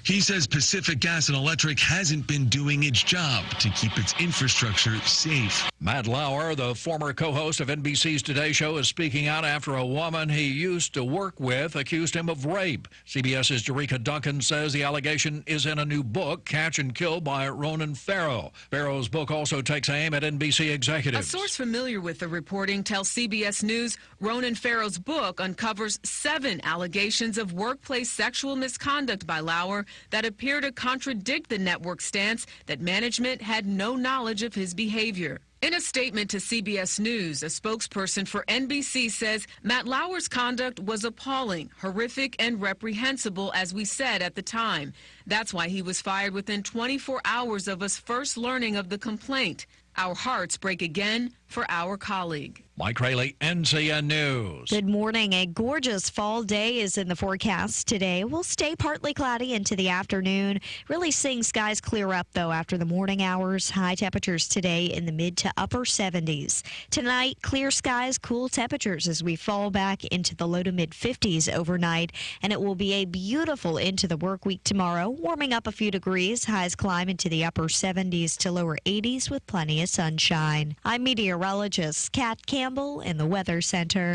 [SPEAKER 15] He says Pacific Gas and Electric hasn't been doing its job to keep its infrastructure safe.
[SPEAKER 8] Matt Lauer, the former co-host of NBC's Today Show, is speaking out after a woman he used to work with accused him of rape. CBS's Jerika Duncan says the allegation is in a new book, Catch and Kill by Ronan Farrow. Farrow's book also takes aim at NBC executives.
[SPEAKER 13] A source familiar with the reporting tells CBS News Ronan Farrow's book uncovers 7 allegations of workplace sexual misconduct by Lauer that appear to contradict the network's stance that management had no knowledge of his behavior. In a statement to CBS News, a spokesperson for NBC says Matt Lauer's conduct was appalling, horrific, and reprehensible, as we said at the time. That's why he was fired within 24 hours of us first learning of the complaint. Our hearts break again for our colleague.
[SPEAKER 8] Mike Rayleigh, NCN News.
[SPEAKER 16] Good morning. A gorgeous fall day is in the forecast today. We'll stay partly cloudy into the afternoon. Really seeing skies clear up, though, after the morning hours. High temperatures today in the mid to upper 70s. Tonight, clear skies, cool temperatures as we fall back into the low to mid 50s overnight. And it will be a beautiful into the work week tomorrow, warming up a few degrees. Highs climb into the upper 70s to lower 80s with plenty of sunshine. I'm meteorologist Kat Campbell in the Weather Center.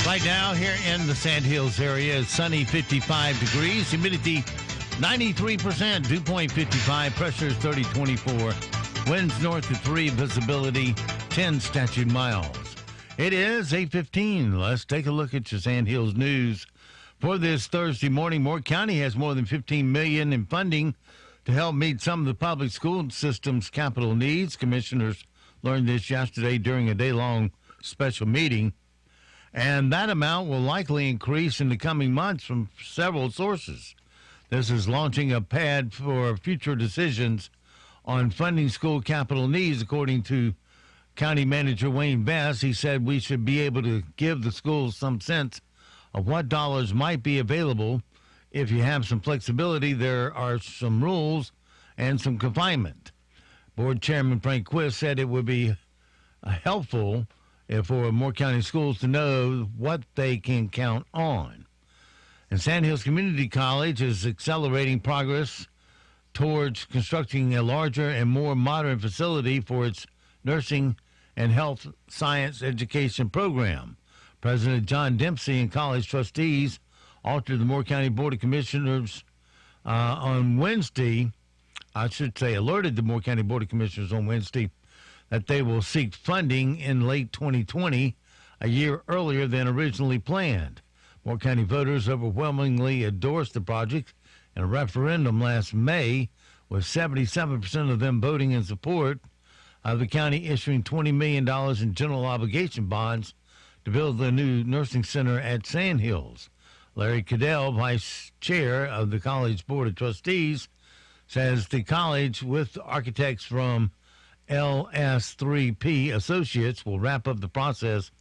[SPEAKER 1] Right now, here in the Sandhills area, it's sunny, 55 degrees, humidity 93%, dew point 55, pressure is 30.24, winds north of 3, visibility 10 statute miles. It is 8:15. Let's take a look at your Sandhills news. For this Thursday morning, Moore County has more than $15 million in funding to help meet some of the public school system's capital needs. Commissioners learned this yesterday during a day-long special meeting, and that amount will likely increase in the coming months from several sources. This is launching a pad for future decisions on funding school capital needs, according to County Manager Wayne Bass. He said we should be able to give the schools some sense of what dollars might be available. If you have some flexibility, there are some rules and some confinement. Board Chairman Frank Quist said it would be helpful for Moore County schools to know what they can count on. And Sandhills Community College is accelerating progress towards constructing a larger and more modern facility for its nursing and health science education program. President John Dempsey and college trustees altered the Moore County Board of Commissioners on Wednesday. Alerted the Moore County Board of Commissioners on Wednesday that they will seek funding in late 2020, a year earlier than originally planned. Moore County voters overwhelmingly endorsed the project in a referendum last May, with 77% of them voting in support of the county issuing $20 million in general obligation bonds to build the new nursing center at Sandhills. Larry Cadell, vice chair of the college board of trustees, says the college, with architects from LS3P Associates, will wrap up the process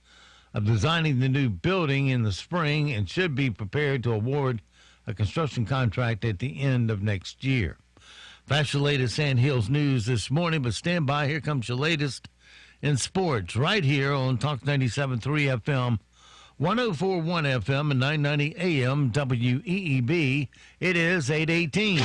[SPEAKER 1] of designing the new building in the spring and should be prepared to award a construction contract at the end of next year. That's your latest Sandhills news this morning, but stand by. Here comes your latest in sports right here on Talk 97.3 FM, 104.1 FM, and 990 AM WEEB. It is 8:18.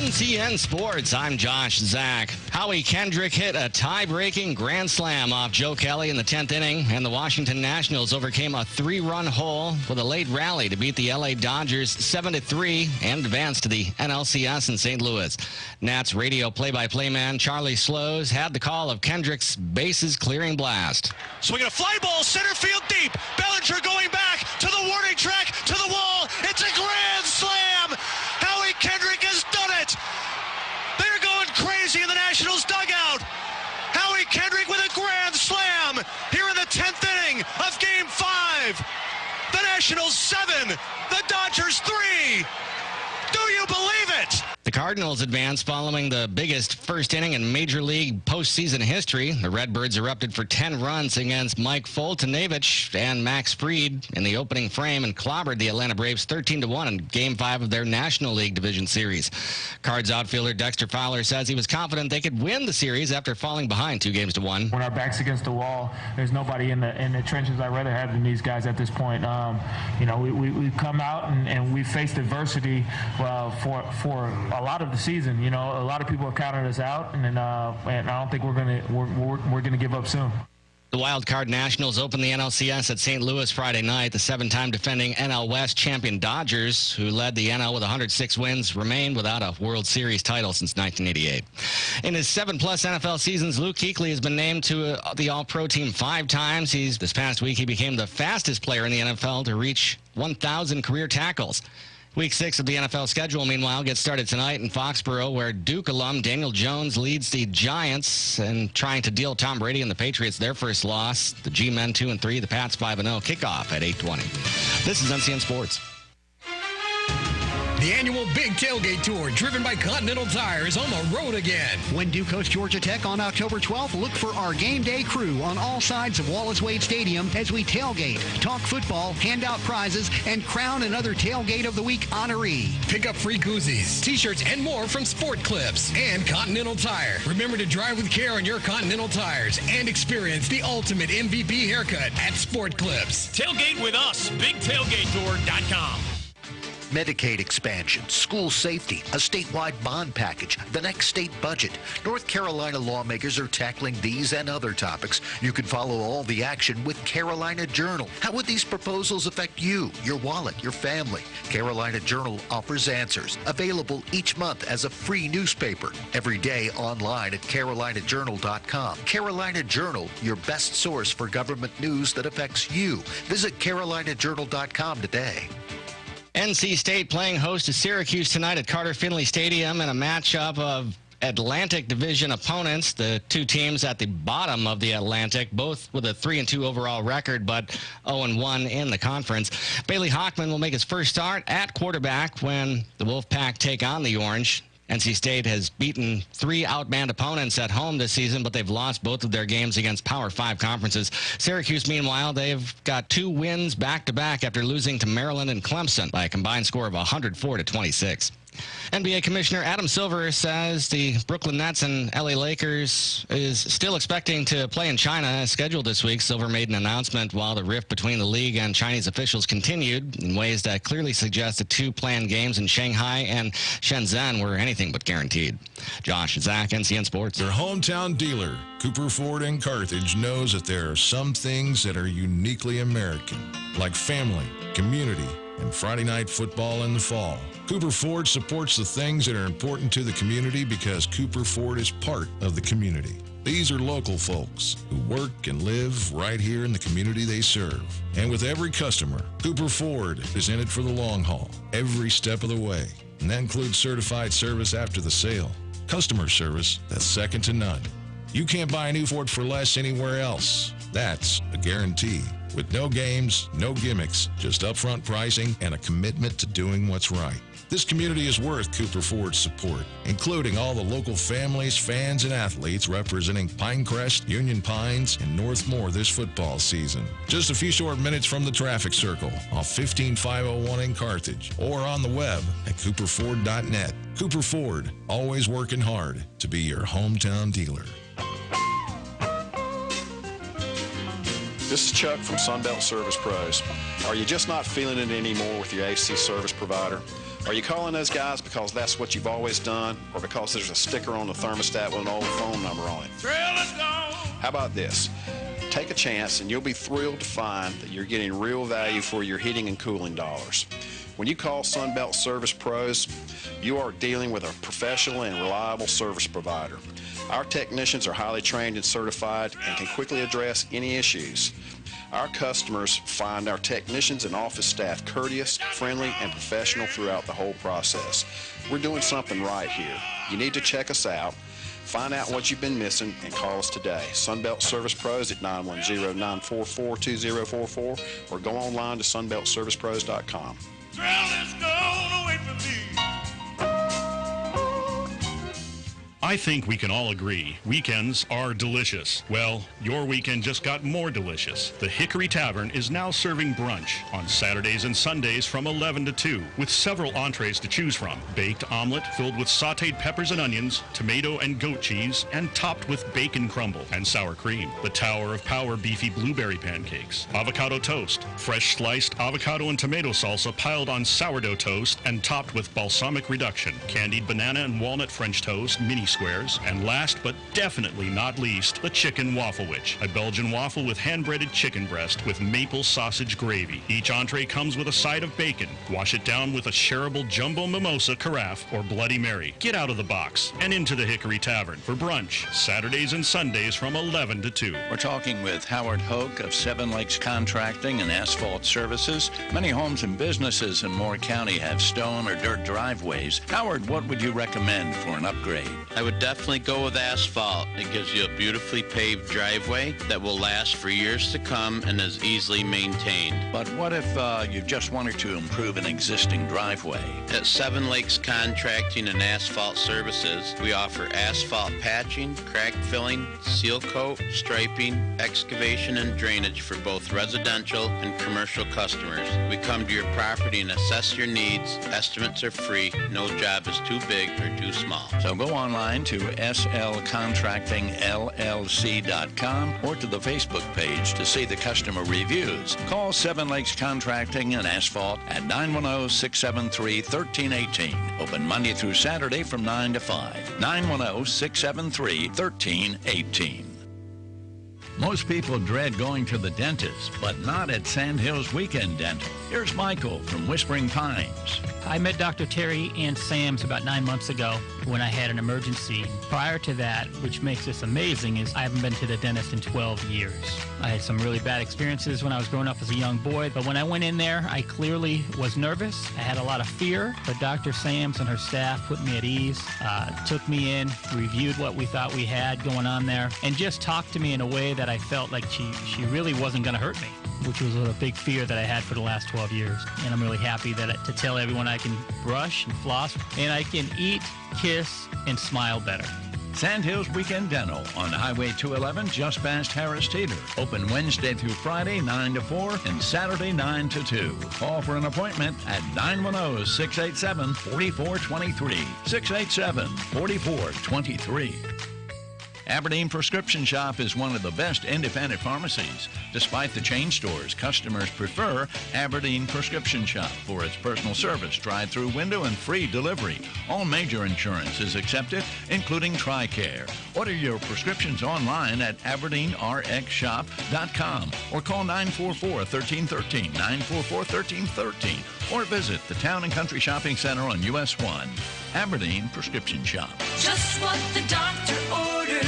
[SPEAKER 17] NCN Sports, I'm Josh Zach. Howie Kendrick hit a tie-breaking grand slam off Joe Kelly in the 10th inning, and the Washington Nationals overcame a 3-run hole with a late rally to beat the LA Dodgers 7-3 and advance to the NLCS in St. Louis. Nats radio play-by-play man Charlie Slows had the call of Kendrick's bases-clearing blast.
[SPEAKER 18] Swinging a fly ball, center field deep. Bellinger going back to the warning track, to the wall. It's a grand slam. Howie Kendrick has done it. They're going crazy in the Nationals dugout. Howie Kendrick with a grand slam here in the 10th inning of Game 5. The Nationals 7, the Dodgers 3. Do you believe it?
[SPEAKER 17] The Cardinals advance following the biggest first inning in Major League postseason history. The Redbirds erupted for 10 runs against Mike Foltynewicz and Max Fried in the opening frame and clobbered the Atlanta Braves 13-1 in Game 5 of their National League Division Series. Cards outfielder Dexter Fowler says he was confident they could win the series after falling behind 2-1.
[SPEAKER 14] When our back's against the wall, there's nobody in the trenches I'd rather have than these guys at this point. We've come out and we've faced adversity for a lot of the season. A lot of people have counted us out, and I don't think we're gonna give up soon.
[SPEAKER 17] The Wild Card Nationals opened the NLCS at St. Louis Friday night. The 7-time defending NL West champion Dodgers, who led the NL with 106 wins, remained without a World Series title since 1988. In his 7+ NFL seasons, Luke Kuechly has been named to the All-Pro team 5 times. This past week, he became the fastest player in the NFL to reach 1,000 career tackles. Week 6 of the NFL schedule, meanwhile, gets started tonight in Foxborough, where Duke alum Daniel Jones leads the Giants and trying to deal Tom Brady and the Patriots their first loss. The G-Men 2-3, the Pats 5-0. Kickoff at 8:20. This is NCN Sports.
[SPEAKER 19] The annual Big Tailgate Tour, driven by Continental Tire, is on the road again.
[SPEAKER 20] When Duke hosts Georgia Tech on October 12th, look for our game day crew on all sides of Wallace Wade Stadium as we tailgate, talk football, hand out prizes, and crown another Tailgate of the Week honoree.
[SPEAKER 19] Pick up free koozies, t-shirts, and more from Sport Clips and Continental Tire. Remember to drive with care on your Continental tires and experience the ultimate MVP haircut at Sport Clips.
[SPEAKER 21] Tailgate with us, BigTailgateTour.com.
[SPEAKER 22] Medicaid expansion, school safety, a statewide bond package, the next state budget. North Carolina lawmakers are tackling these and other topics. You can follow all the action with Carolina Journal. How would these proposals affect you, your wallet, your family? Carolina Journal offers answers. Available each month as a free newspaper. Every day online at carolinajournal.com. Carolina Journal, your best source for government news that affects you. Visit carolinajournal.com today.
[SPEAKER 17] NC State playing host to Syracuse tonight at Carter Finley Stadium in a matchup of Atlantic Division opponents. The two teams at the bottom of the Atlantic, both with a 3-2 overall record, but 0-1 in the conference. Bailey Hockman will make his first start at quarterback when the Wolfpack take on the Orange. NC State has beaten 3 outmanned opponents at home this season, but they've lost both of their games against Power 5 conferences. Syracuse, meanwhile, they've got 2 wins back-to-back after losing to Maryland and Clemson by a combined score of 104-26. NBA Commissioner Adam Silver says the Brooklyn Nets and LA Lakers is still expecting to play in China as scheduled this week. Silver made an announcement while the rift between the league and Chinese officials continued in ways that clearly suggest the 2 planned games in Shanghai and Shenzhen were anything but guaranteed. Josh Zach, NCN Sports.
[SPEAKER 24] Your hometown dealer, Cooper Ford in Carthage, knows that there are some things that are uniquely American, like family, community, and Friday night football in the fall. Cooper Ford supports the things that are important to the community because Cooper Ford is part of the community. These are local folks who work and live right here in the community they serve. And with every customer, Cooper Ford is in it for the long haul, every step of the way. And that includes certified service after the sale, customer service that's second to none. You can't buy a new Ford for less anywhere else. That's a guarantee. With no games, no gimmicks, just upfront pricing and a commitment to doing what's right. This community is worth Cooper Ford's support, including all the local families, fans, and athletes representing Pinecrest, Union Pines, and Northmore this football season. Just a few short minutes from the traffic circle off 15501 in Carthage or on the web at cooperford.net. Cooper Ford, always working hard to be your hometown dealer.
[SPEAKER 26] This is Chuck from Sunbelt Service Pros. Are you just not feeling it anymore with your AC service provider? Are you calling those guys because that's what you've always done, or because there's a sticker on the thermostat with an old phone number on it? How about this? Take a chance and you'll be thrilled to find that you're getting real value for your heating and cooling dollars. When you call Sunbelt Service Pros, you are dealing with a professional and reliable service provider. Our technicians are highly trained and certified and can quickly address any issues. Our customers find our technicians and office staff courteous, friendly, and professional throughout the whole process. We're doing something right here. You need to check us out, find out what you've been missing, and call us today. Sunbelt Service Pros at 910-944-2044 or go online to sunbeltservicepros.com.
[SPEAKER 2] I think we can all agree weekends are delicious. Well, your weekend just got more delicious. The Hickory Tavern is now serving brunch on Saturdays and Sundays from 11 to 2 with several entrees to choose from. Baked omelet filled with sautéed peppers and onions, tomato and goat cheese, and topped with bacon crumble and sour cream. The Tower of Power beefy blueberry pancakes. Avocado toast. Fresh sliced avocado and tomato salsa piled on sourdough toast and topped with balsamic reduction. Candied banana and walnut French toast, mini squares, and last but definitely not least, the Chicken Waffle Witch, a Belgian waffle with hand-breaded chicken breast with maple sausage gravy. Each entree comes with a side of bacon. Wash it down with a shareable jumbo mimosa, carafe, or Bloody Mary. Get out of the box and into the Hickory Tavern for brunch, Saturdays and Sundays from 11 to 2.
[SPEAKER 3] We're talking with Howard Hoke of Seven Lakes Contracting and Asphalt Services. Many homes and businesses in Moore County have stone or dirt driveways. Howard, what would you recommend for an upgrade?
[SPEAKER 4] I would definitely go with asphalt. It gives you a beautifully paved driveway that will last for years to come and is easily maintained.
[SPEAKER 3] But what if you just wanted to improve an existing driveway?
[SPEAKER 4] At Seven Lakes Contracting and Asphalt Services, we offer asphalt patching, crack filling, seal coat, striping, excavation, and drainage for both residential and commercial customers. We come to your property and assess your needs. Estimates are free. No job is too big or too small.
[SPEAKER 3] So go online to slcontractingllc.com or to the Facebook page to see the customer reviews. Call Seven Lakes Contracting and Asphalt at 910-673-1318. Open Monday through Saturday from 9 to 5. 910-673-1318. Most people dread going to the dentist, but not at Sandhills Weekend Dental. Here's Michael from Whispering Pines.
[SPEAKER 6] I met Dr. Terry and Sams about 9 months ago when I had an emergency. Prior to that, which makes this amazing, is I haven't been to the dentist in 12 years. I had some really bad experiences when I was growing up as a young boy, but when I went in there, I clearly was nervous. I had a lot of fear, but Dr. Sams and her staff put me at ease, took me in, reviewed what we thought we had going on there, and just talked to me in a way that I felt like she really wasn't going to hurt me, which was a big fear that I had for the last 12 years. And I'm really happy to tell everyone I can brush and floss, and I can eat, kiss, and smile better.
[SPEAKER 3] Sandhills Weekend Dental on Highway 211 just past Harris Teeter. Open Wednesday through Friday 9 to 4 and Saturday 9 to 2. Call for an appointment at 910-687-4423. 687-4423. Aberdeen Prescription Shop is one of the best independent pharmacies. Despite the chain stores, customers prefer Aberdeen Prescription Shop for its personal service, drive-through window, and free delivery. All major insurance is accepted, including TRICARE. Order your prescriptions online at AberdeenRxShop.com or call 944-1313, 944-1313, or visit the Town and Country Shopping Center on US 1. Aberdeen Prescription Shop.
[SPEAKER 23] Just what the doctor ordered.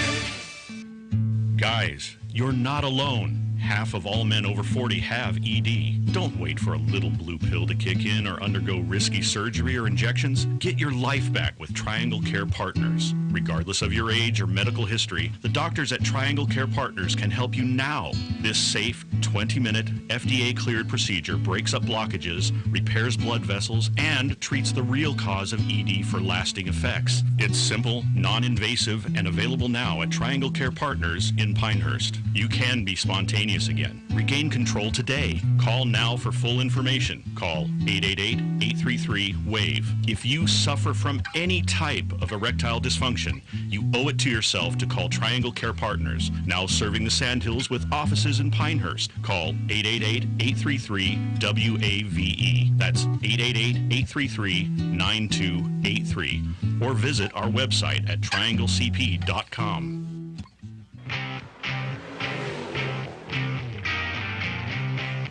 [SPEAKER 2] Guys, you're not alone. Half of all men over 40 have ED. Don't wait for a little blue pill to kick in or undergo risky surgery or injections. Get your life back with Triangle Care Partners. Regardless of your age or medical history, the doctors at Triangle Care Partners can help you now. This safe, 20-minute, FDA-cleared procedure breaks up blockages, repairs blood vessels, and treats the real cause of ED for lasting effects. It's simple, non-invasive, and available now at Triangle Care Partners in Pinehurst. You can be spontaneous again. Regain control today. Call now for full information. Call 888-833-WAVE. If you suffer from any type of erectile dysfunction, you owe it to yourself to call Triangle Care Partners, now serving the Sandhills with offices in Pinehurst. Call 888-833-WAVE. That's 888-833-9283. Or visit our website at trianglecp.com.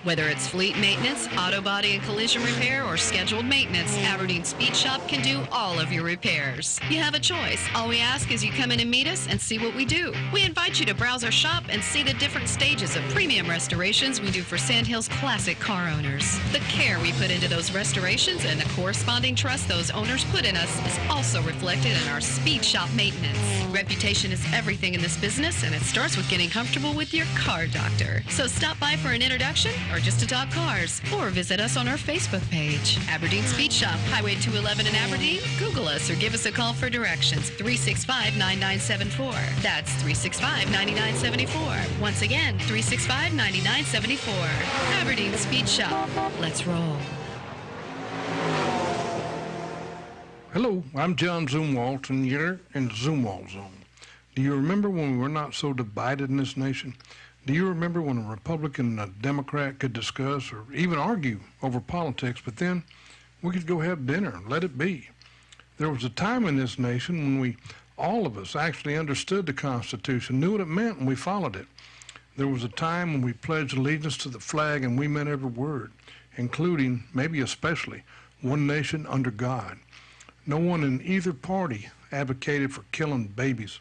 [SPEAKER 7] Whether it's fleet maintenance, auto body and collision repair, or scheduled maintenance, Aberdeen Speed Shop can do all of your repairs. You have a choice. All we ask is you come in and meet us and see what we do. We invite you to browse our shop and see the different stages of premium restorations we do for Sandhills classic car owners. The care we put into those restorations and the corresponding trust those owners put in us is also reflected in our Speed Shop maintenance. Reputation is everything in this business, and it starts with getting comfortable with your car doctor. So stop by for an introduction or Charge us to talk cars or visit us on our Facebook page. Aberdeen Speed Shop, Highway 211 in Aberdeen. Google us or give us a call for directions. 365-9974. That's 365-9974. Once again, 365-9974. Aberdeen Speed Shop. Let's roll.
[SPEAKER 5] Hello, I'm John Zumwalt, and you're in the Zumwalt Zone. Do you remember when we were not so divided in this nation? Do you remember when a Republican and a Democrat could discuss or even argue over politics, but then we could go have dinner and let it be? There was a time in this nation when all of us actually understood the Constitution, knew what it meant, and we followed it. There was a time when we pledged allegiance to the flag and we meant every word, including, maybe especially, one nation under God. No one in either party advocated for killing babies.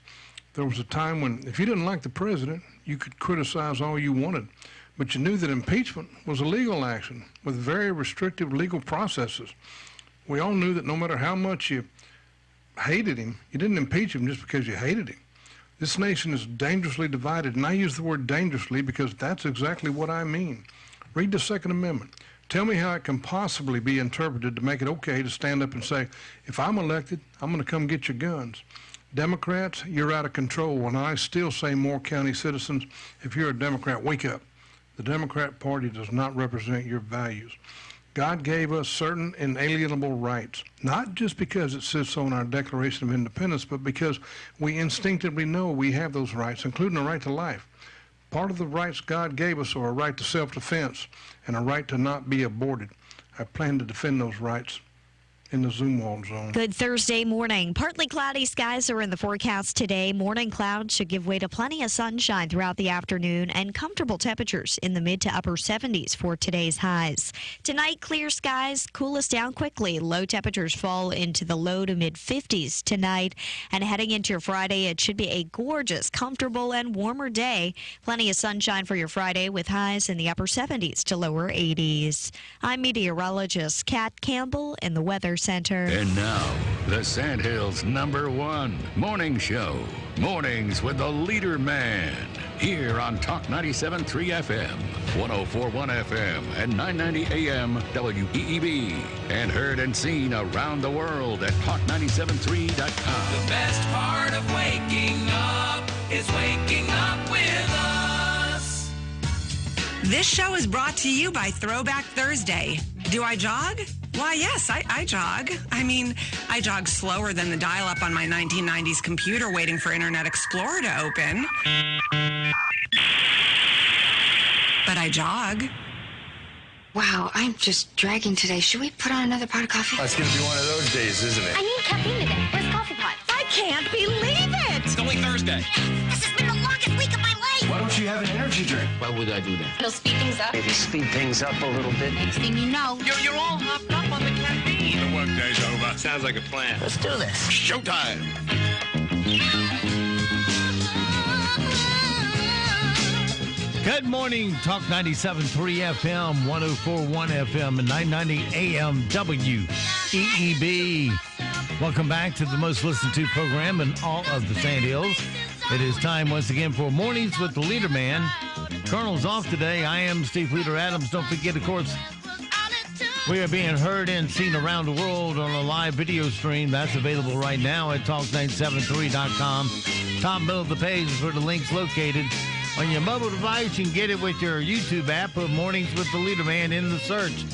[SPEAKER 5] There was a time when, if you didn't like the president, you could criticize all you wanted, but you knew that impeachment was a legal action with very restrictive legal processes. We all knew that no matter how much you hated him, you didn't impeach him just because you hated him. This nation is dangerously divided, and I use the word dangerously because that's exactly what I mean. Read the Second Amendment. Tell me how it can possibly be interpreted to make it okay to stand up and say, if I'm elected, I'm going to come get your guns. Democrats, you're out of control, and I still say Moore County citizens, if you're a Democrat, wake up. The Democrat Party does not represent your values. God gave us certain inalienable rights, not just because it sits on our Declaration of Independence, but because we instinctively know we have those rights, including a right to life. Part of the rights God gave us are a right to self-defense and a right to not be aborted. I plan to defend those rights in the Zumwalt Zone.
[SPEAKER 16] Good Thursday morning. Partly cloudy skies are in the forecast today. Morning clouds should give way to plenty of sunshine throughout the afternoon and comfortable temperatures in the mid to upper 70s for today's highs. Tonight, clear skies cool us down quickly. Low temperatures fall into the low to mid 50s tonight. And heading into your Friday, it should be a gorgeous, comfortable, and warmer day. Plenty of sunshine for your Friday with highs in the upper 70s to lower 80s. I'm meteorologist Kat Campbell in the Weather Center.
[SPEAKER 9] And now, the Sandhills' #1 morning show. Mornings with the Leader Man. Here on Talk 97.3 FM, 104.1 FM, and 990 AM WEEB. And heard and seen around the world at talk973.com.
[SPEAKER 23] The best part of waking up is waking up with us.
[SPEAKER 10] This show is brought to you by Throwback Thursday. Do I jog? Why, yes, I jog. I mean, I jog slower than the dial-up on my 1990s computer waiting for Internet Explorer to open. But I jog.
[SPEAKER 11] Wow, I'm just dragging today. Should we put on another pot of coffee?
[SPEAKER 12] Oh, it's going to be one of those days, isn't it?
[SPEAKER 11] I need caffeine today. Where's the coffee pot?
[SPEAKER 10] I can't believe it!
[SPEAKER 12] It's only Thursday.
[SPEAKER 11] This has been the longest week of my life.
[SPEAKER 12] Why don't you have an energy drink? Why would I do that?
[SPEAKER 11] It'll speed things up.
[SPEAKER 12] Maybe speed things up a little bit.
[SPEAKER 11] Next thing you know,
[SPEAKER 10] You're all hopped up on the caffeine.
[SPEAKER 12] The workday's over. Sounds like a plan. Let's do this. Showtime.
[SPEAKER 1] Good morning, Talk 97.3 FM, 104.1 FM, and 990 AM WEEB. Welcome back to the most listened to program in all of the Sandhills. It is time once again for Mornings with the Leader Man. Colonel's off today. I am Steve Leader Adams. Don't forget, of course, we are being heard and seen around the world on a live video stream. That's available right now at talk973.com. Top middle of the page is where the link's located. On your mobile device, you can get it with your YouTube app of Mornings with the Leader Man in the search.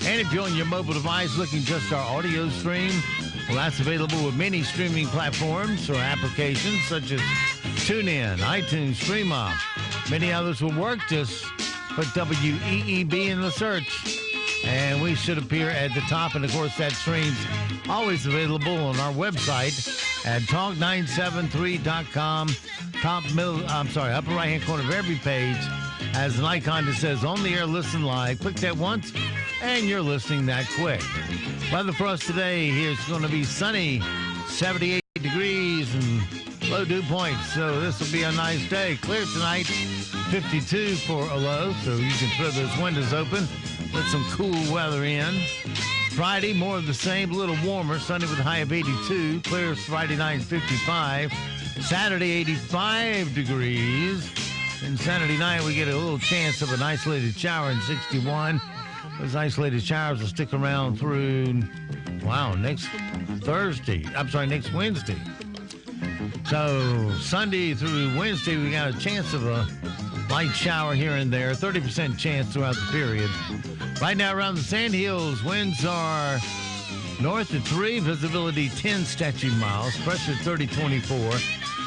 [SPEAKER 1] And if you're on your mobile device looking just our audio stream, well, that's available with many streaming platforms or applications such as TuneIn, iTunes, StreamOff. Many others will work. Just put WEEB in the search, and we should appear at the top. And, of course, that stream's always available on our website at talk973.com. Upper right-hand corner of every page has an icon that says On the Air, Listen Live. Click that once, and you're listening that quick. Weather for us today, here it's going to be sunny, 78 degrees and low dew points. So this will be a nice day. Clear tonight, 52 for a low, so you can throw those windows open, let some cool weather in. Friday, more of the same, a little warmer. Sunday with a high of 82. Clear Friday night, 55. Saturday, 85 degrees. And Saturday night, we get a little chance of an isolated shower in 61. Those isolated showers will stick around through, next Wednesday. So Sunday through Wednesday, we got a chance of a light shower here and there, 30% chance throughout the period. Right now around the Sand Hills, winds are north at 3, visibility 10 statute miles, pressure 3024,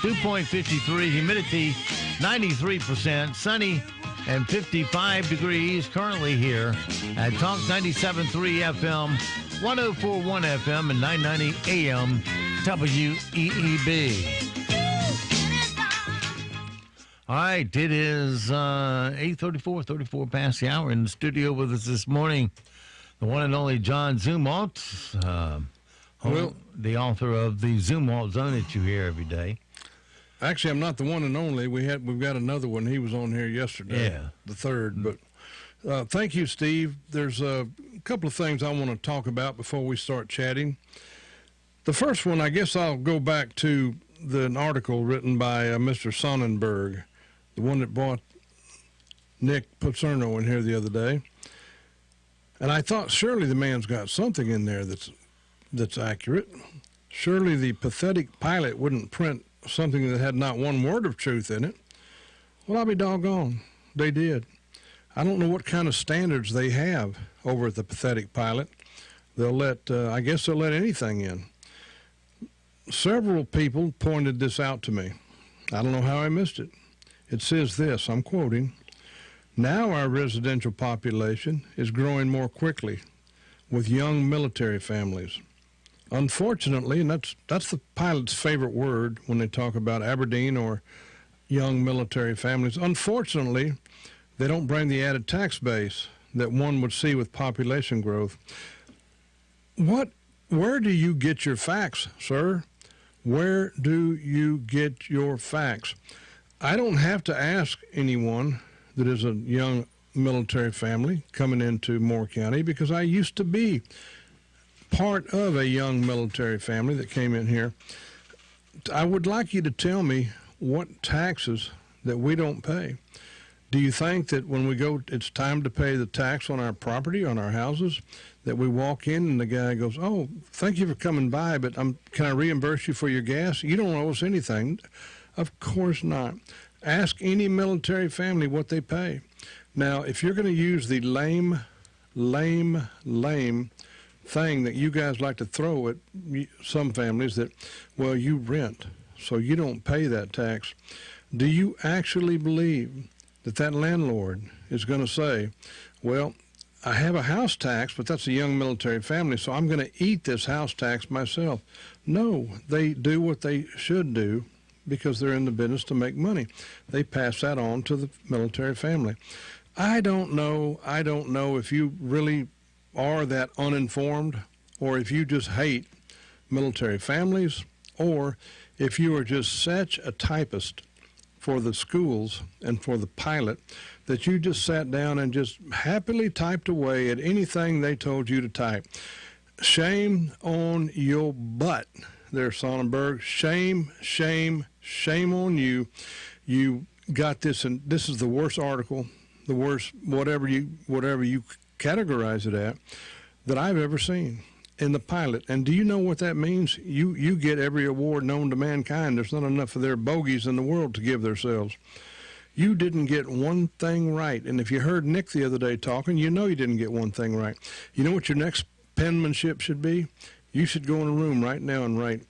[SPEAKER 1] dew point 53, humidity 93%, sunny and 55 degrees currently here at Talk 97.3 FM, 104.1 FM, and 990 AM WEEB. All right, it is 8:34 past the hour. In the studio with us this morning, the one and only John Zumwalt, the author of the Zumwalt Zone that you hear every day.
[SPEAKER 5] Actually, I'm not the one and only. We've got another one. He was on here yesterday, the third. But thank you, Steve. There's a couple of things I want to talk about before we start chatting. The first one, I guess I'll go back to an article written by Mr. Sonnenberg, the one that brought Nick Pacerno in here the other day. And I thought surely the man's got something in there that's accurate. Surely the pathetic pilot wouldn't print something that had not one word of truth in it. Well, I'll be doggone. They did. I don't know what kind of standards they have over at the pathetic pilot. I guess they'll let anything in. Several people pointed this out to me. I don't know how I missed it. It says this, I'm quoting, "Now our residential population is growing more quickly with young military families. Unfortunately," and that's the pilot's favorite word when they talk about Aberdeen or young military families, "unfortunately, they don't bring the added tax base that one would see with population growth." Where do you get your facts, sir? Where do you get your facts? I don't have to ask anyone that is a young military family coming into Moore County because I used to be part of a young military family that came in here. I would like you to tell me what taxes that we don't pay. Do you think that when we go, it's time to pay the tax on our property, on our houses, that we walk in and the guy goes, "Oh, thank you for coming by, but can I reimburse you for your gas? You don't owe us anything." Of course not. Ask any military family what they pay. Now, if you're going to use the lame thing that you guys like to throw at some families that, well, you rent, so you don't pay that tax. Do you actually believe that landlord is going to say, well, I have a house tax, but that's a young military family, so I'm going to eat this house tax myself? No, they do what they should do because they're in the business to make money. They pass that on to the military family. I don't know if you really are that uninformed or if you just hate military families or if you are just such a typist for the schools and for the pilot that you just sat down and just happily typed away at anything they told you to type. Shame on your butt there, Sonnenberg. Shame, shame, shame on you. You got this, and this is the worst article, the worst whatever you categorize it at, that I've ever seen in the pilot. And do you know what that means? You get every award known to mankind. There's not enough of their bogeys in the world to give themselves. You didn't get one thing right. And if you heard Nick the other day talking, you know you didn't get one thing right. You know what your next penmanship should be? You should go in a room right now and write,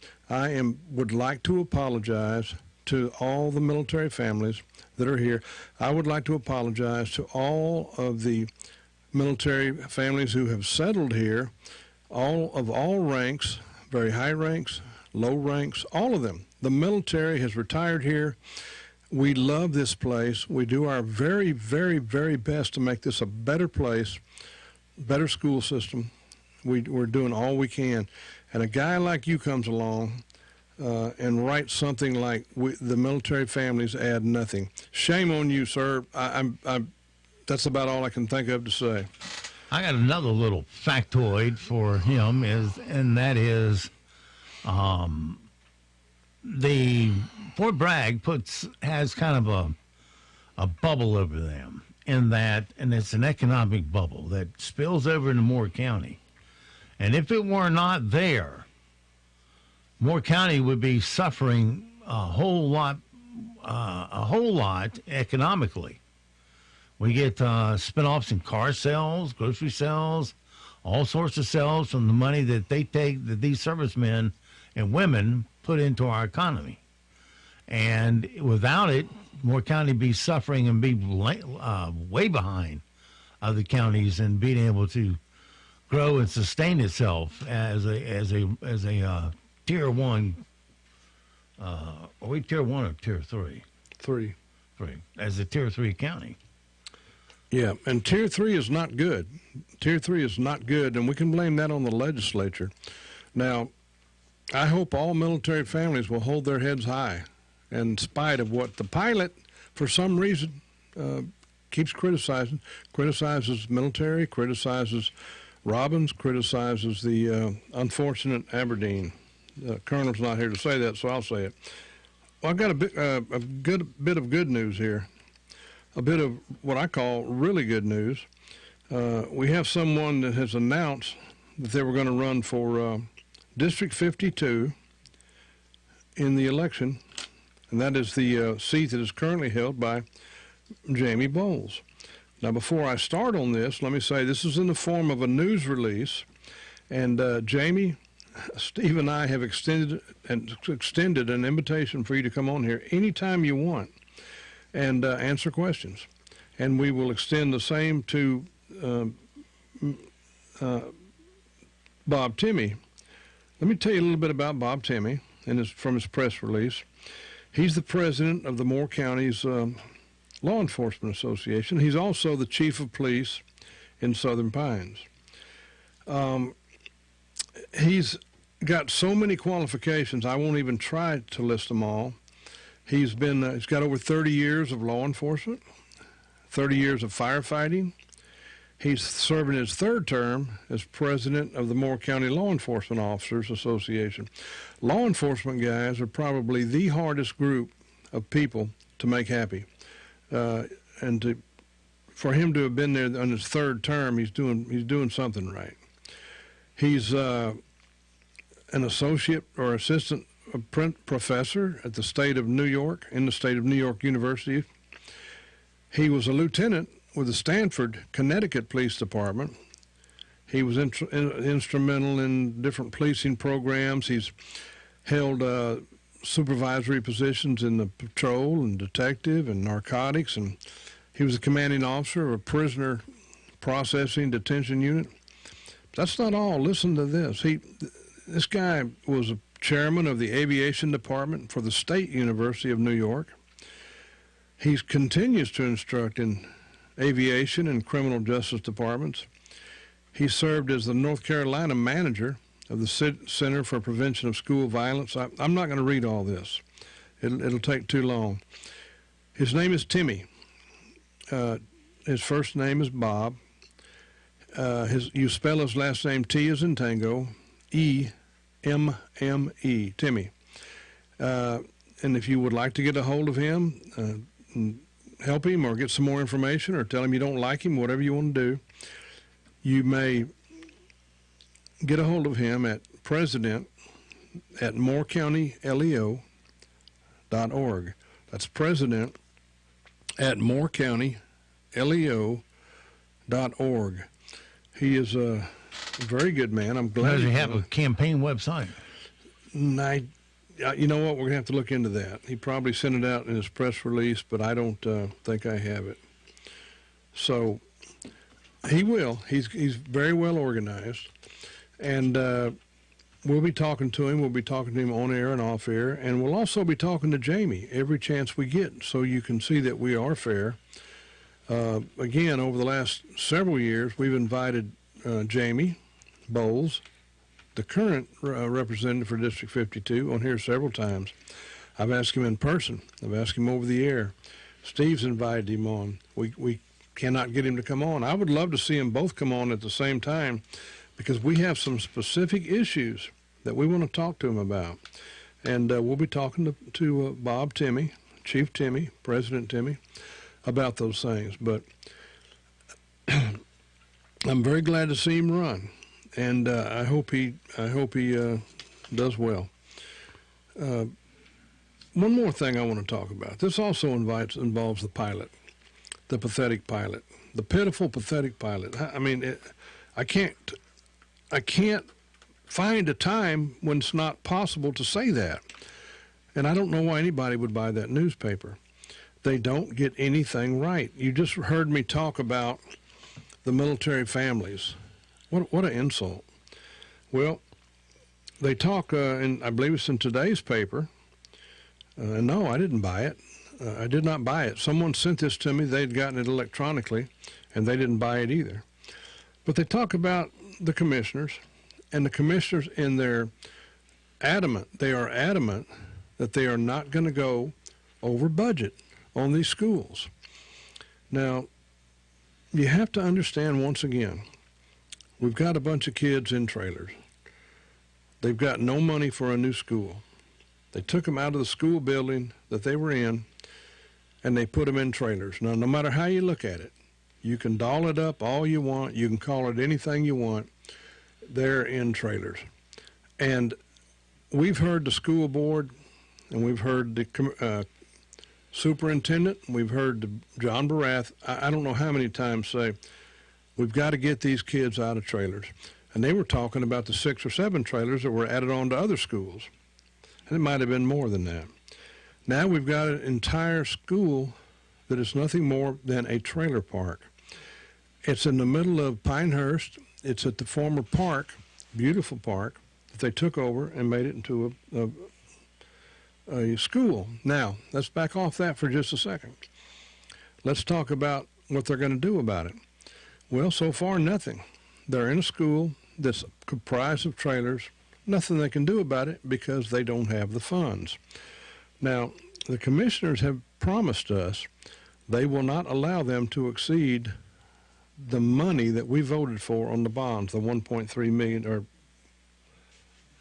[SPEAKER 5] would like to apologize to all the military families that are here. I would like to apologize to all of the military families who have settled here, all ranks, very high ranks, low ranks, all of them. The military has retired here. We love this place. We do our very, very, very best to make this a better place, better school system. We're doing all we can. And a guy like you comes along and writes something like, the military families add nothing. Shame on you, sir. That's about all I can think of to say.
[SPEAKER 1] I got another little factoid for him, and that is the Fort Bragg has kind of a bubble over them in that, and it's an economic bubble that spills over into Moore County. And if it were not there, Moore County would be suffering a whole lot economically. We get spinoffs in car sales, grocery sales, all sorts of sales from the money that they take, that these servicemen and women put into our economy. And without it, Moore County be suffering and be way behind other counties in being able to grow and sustain itself as a tier one. Are we tier one or tier three?
[SPEAKER 5] Three.
[SPEAKER 1] As a tier 3 county.
[SPEAKER 5] Yeah, and tier 3 is not good. Tier 3 is not good, and we can blame that on the legislature. Now, I hope all military families will hold their heads high in spite of what the pilot, for some reason, keeps criticizes military, criticizes Robbins, criticizes the unfortunate Aberdeen. The colonel's not here to say that, so I'll say it. Well, I've got a good bit of good news here, a bit of what I call really good news. We have someone that has announced that they were going to run for District 52 in the election, and that is the seat that is currently held by Jamie Bowles. Now, before I start on this, let me say this is in the form of a news release, and Jamie, Steve, and I have extended an invitation for you to come on here anytime you want and answer questions, and we will extend the same to Bob Timmy. Let me tell you a little bit about Bob Timmy and from his press release. He's the president of the Moore County's Law Enforcement Association. He's also the chief of police in Southern Pines. He's got so many qualifications, I won't even try to list them all. He's got over 30 years of law enforcement, 30 years of firefighting. He's serving his third term as president of the Moore County Law Enforcement Officers Association. Law enforcement guys are probably the hardest group of people to make happy. And for him to have been there on his third term, he's doing something right. He's an associate or assistant professor at the state of New York, in the state of New York University. He was a lieutenant with the Stanford, Connecticut Police Department. He was instrumental in different policing programs. He's held supervisory positions in the patrol and detective and narcotics, and he was a commanding officer of a prisoner processing detention unit. That's not all. Listen to this. This guy was a chairman of the aviation department for the State University of New York. He continues to instruct in aviation and criminal justice departments. He served as the North Carolina manager of the Center for Prevention of School Violence. I'm not going to read all this. It'll take too long. His name is Timmy. His first name is Bob. You spell his last name T as in Tango, E-M-M-E, Timmy. And if you would like to get a hold of him, help him or get some more information or tell him you don't like him, whatever you want to do, you may get a hold of him at president@moorecountyleo.org. That's president@moorecountyleo.org. He is a very good man. I'm glad.
[SPEAKER 1] Does he have a campaign website?
[SPEAKER 5] You know what? We're going to have to look into that. He probably sent it out in his press release, but I don't think I have it. So he will. He's very well organized. And we'll be talking to him. We'll be talking to him on air and off air. And we'll also be talking to Jamie every chance we get, so you can see that we are fair. Again, over the last several years, we've invited Jamie Bowles, the current representative for District 52, on here several times. I've asked him in person. I've asked him over the air. Steve's invited him on. We cannot get him to come on. I would love to see them both come on at the same time, because we have some specific issues that we want to talk to him about. And we'll be talking to Bob Timmy, Chief Timmy, President Timmy, about those things. But I'm very glad to see him run, and I hope he does well. One more thing I want to talk about. This also involves the pilot, the pathetic pilot, the pitiful, pathetic pilot. I mean, I can't find a time when it's not possible to say that. And I don't know why anybody would buy that newspaper. They don't get anything right. You just heard me talk about the military families. What an insult. Well, they talk, and I believe it's in today's paper. No, I didn't buy it. I did not buy it. Someone sent this to me. They'd gotten it electronically, and they didn't buy it either. But they talk about the commissioners, and the commissioners they are adamant that they are not going to go over budget on these schools. Now, you have to understand once again, we've got a bunch of kids in trailers. They've got no money for a new school. They took them out of the school building that they were in, and they put them in trailers. Now, no matter how you look at it, you can doll it up all you want. You can call it anything you want. They're in trailers. And we've heard the school board, and we've heard the superintendent, and we've heard John Barath, I don't know how many times say, we've got to get these kids out of trailers. And they were talking about the 6 or 7 trailers that were added on to other schools. And it might have been more than that. Now we've got an entire school that is nothing more than a trailer park. It's in the middle of Pinehurst. It's at the former park, beautiful park, that they took over and made it into a school. Now, let's back off that for just a second. Let's talk about what they're going to do about it. Well, so far, nothing. They're in a school that's comprised of trailers. Nothing they can do about it because they don't have the funds. Now, the commissioners have promised us they will not allow them to exceed the money that we voted for on the bonds, the 1.3 million or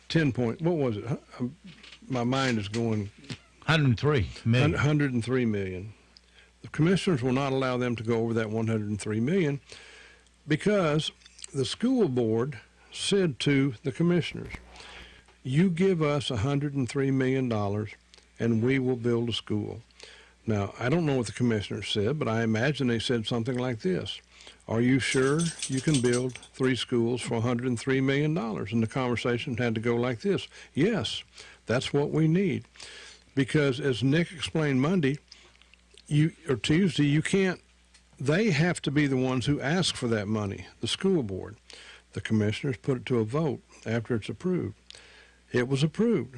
[SPEAKER 5] 10 point, what was it? My mind is going.
[SPEAKER 1] 103 million.
[SPEAKER 5] 103 million. The commissioners will not allow them to go over that 103 million because the school board said to the commissioners, you give us $103 million and we will build a school. Now, I don't know what the commissioners said, but I imagine they said something like this. Are you sure you can build 3 schools for $103 million? And the conversation had to go like this. Yes, that's what we need. Because as Nick explained Monday, or Tuesday, you can't, they have to be the ones who ask for that money, the school board. The commissioners put it to a vote after it's approved. It was approved.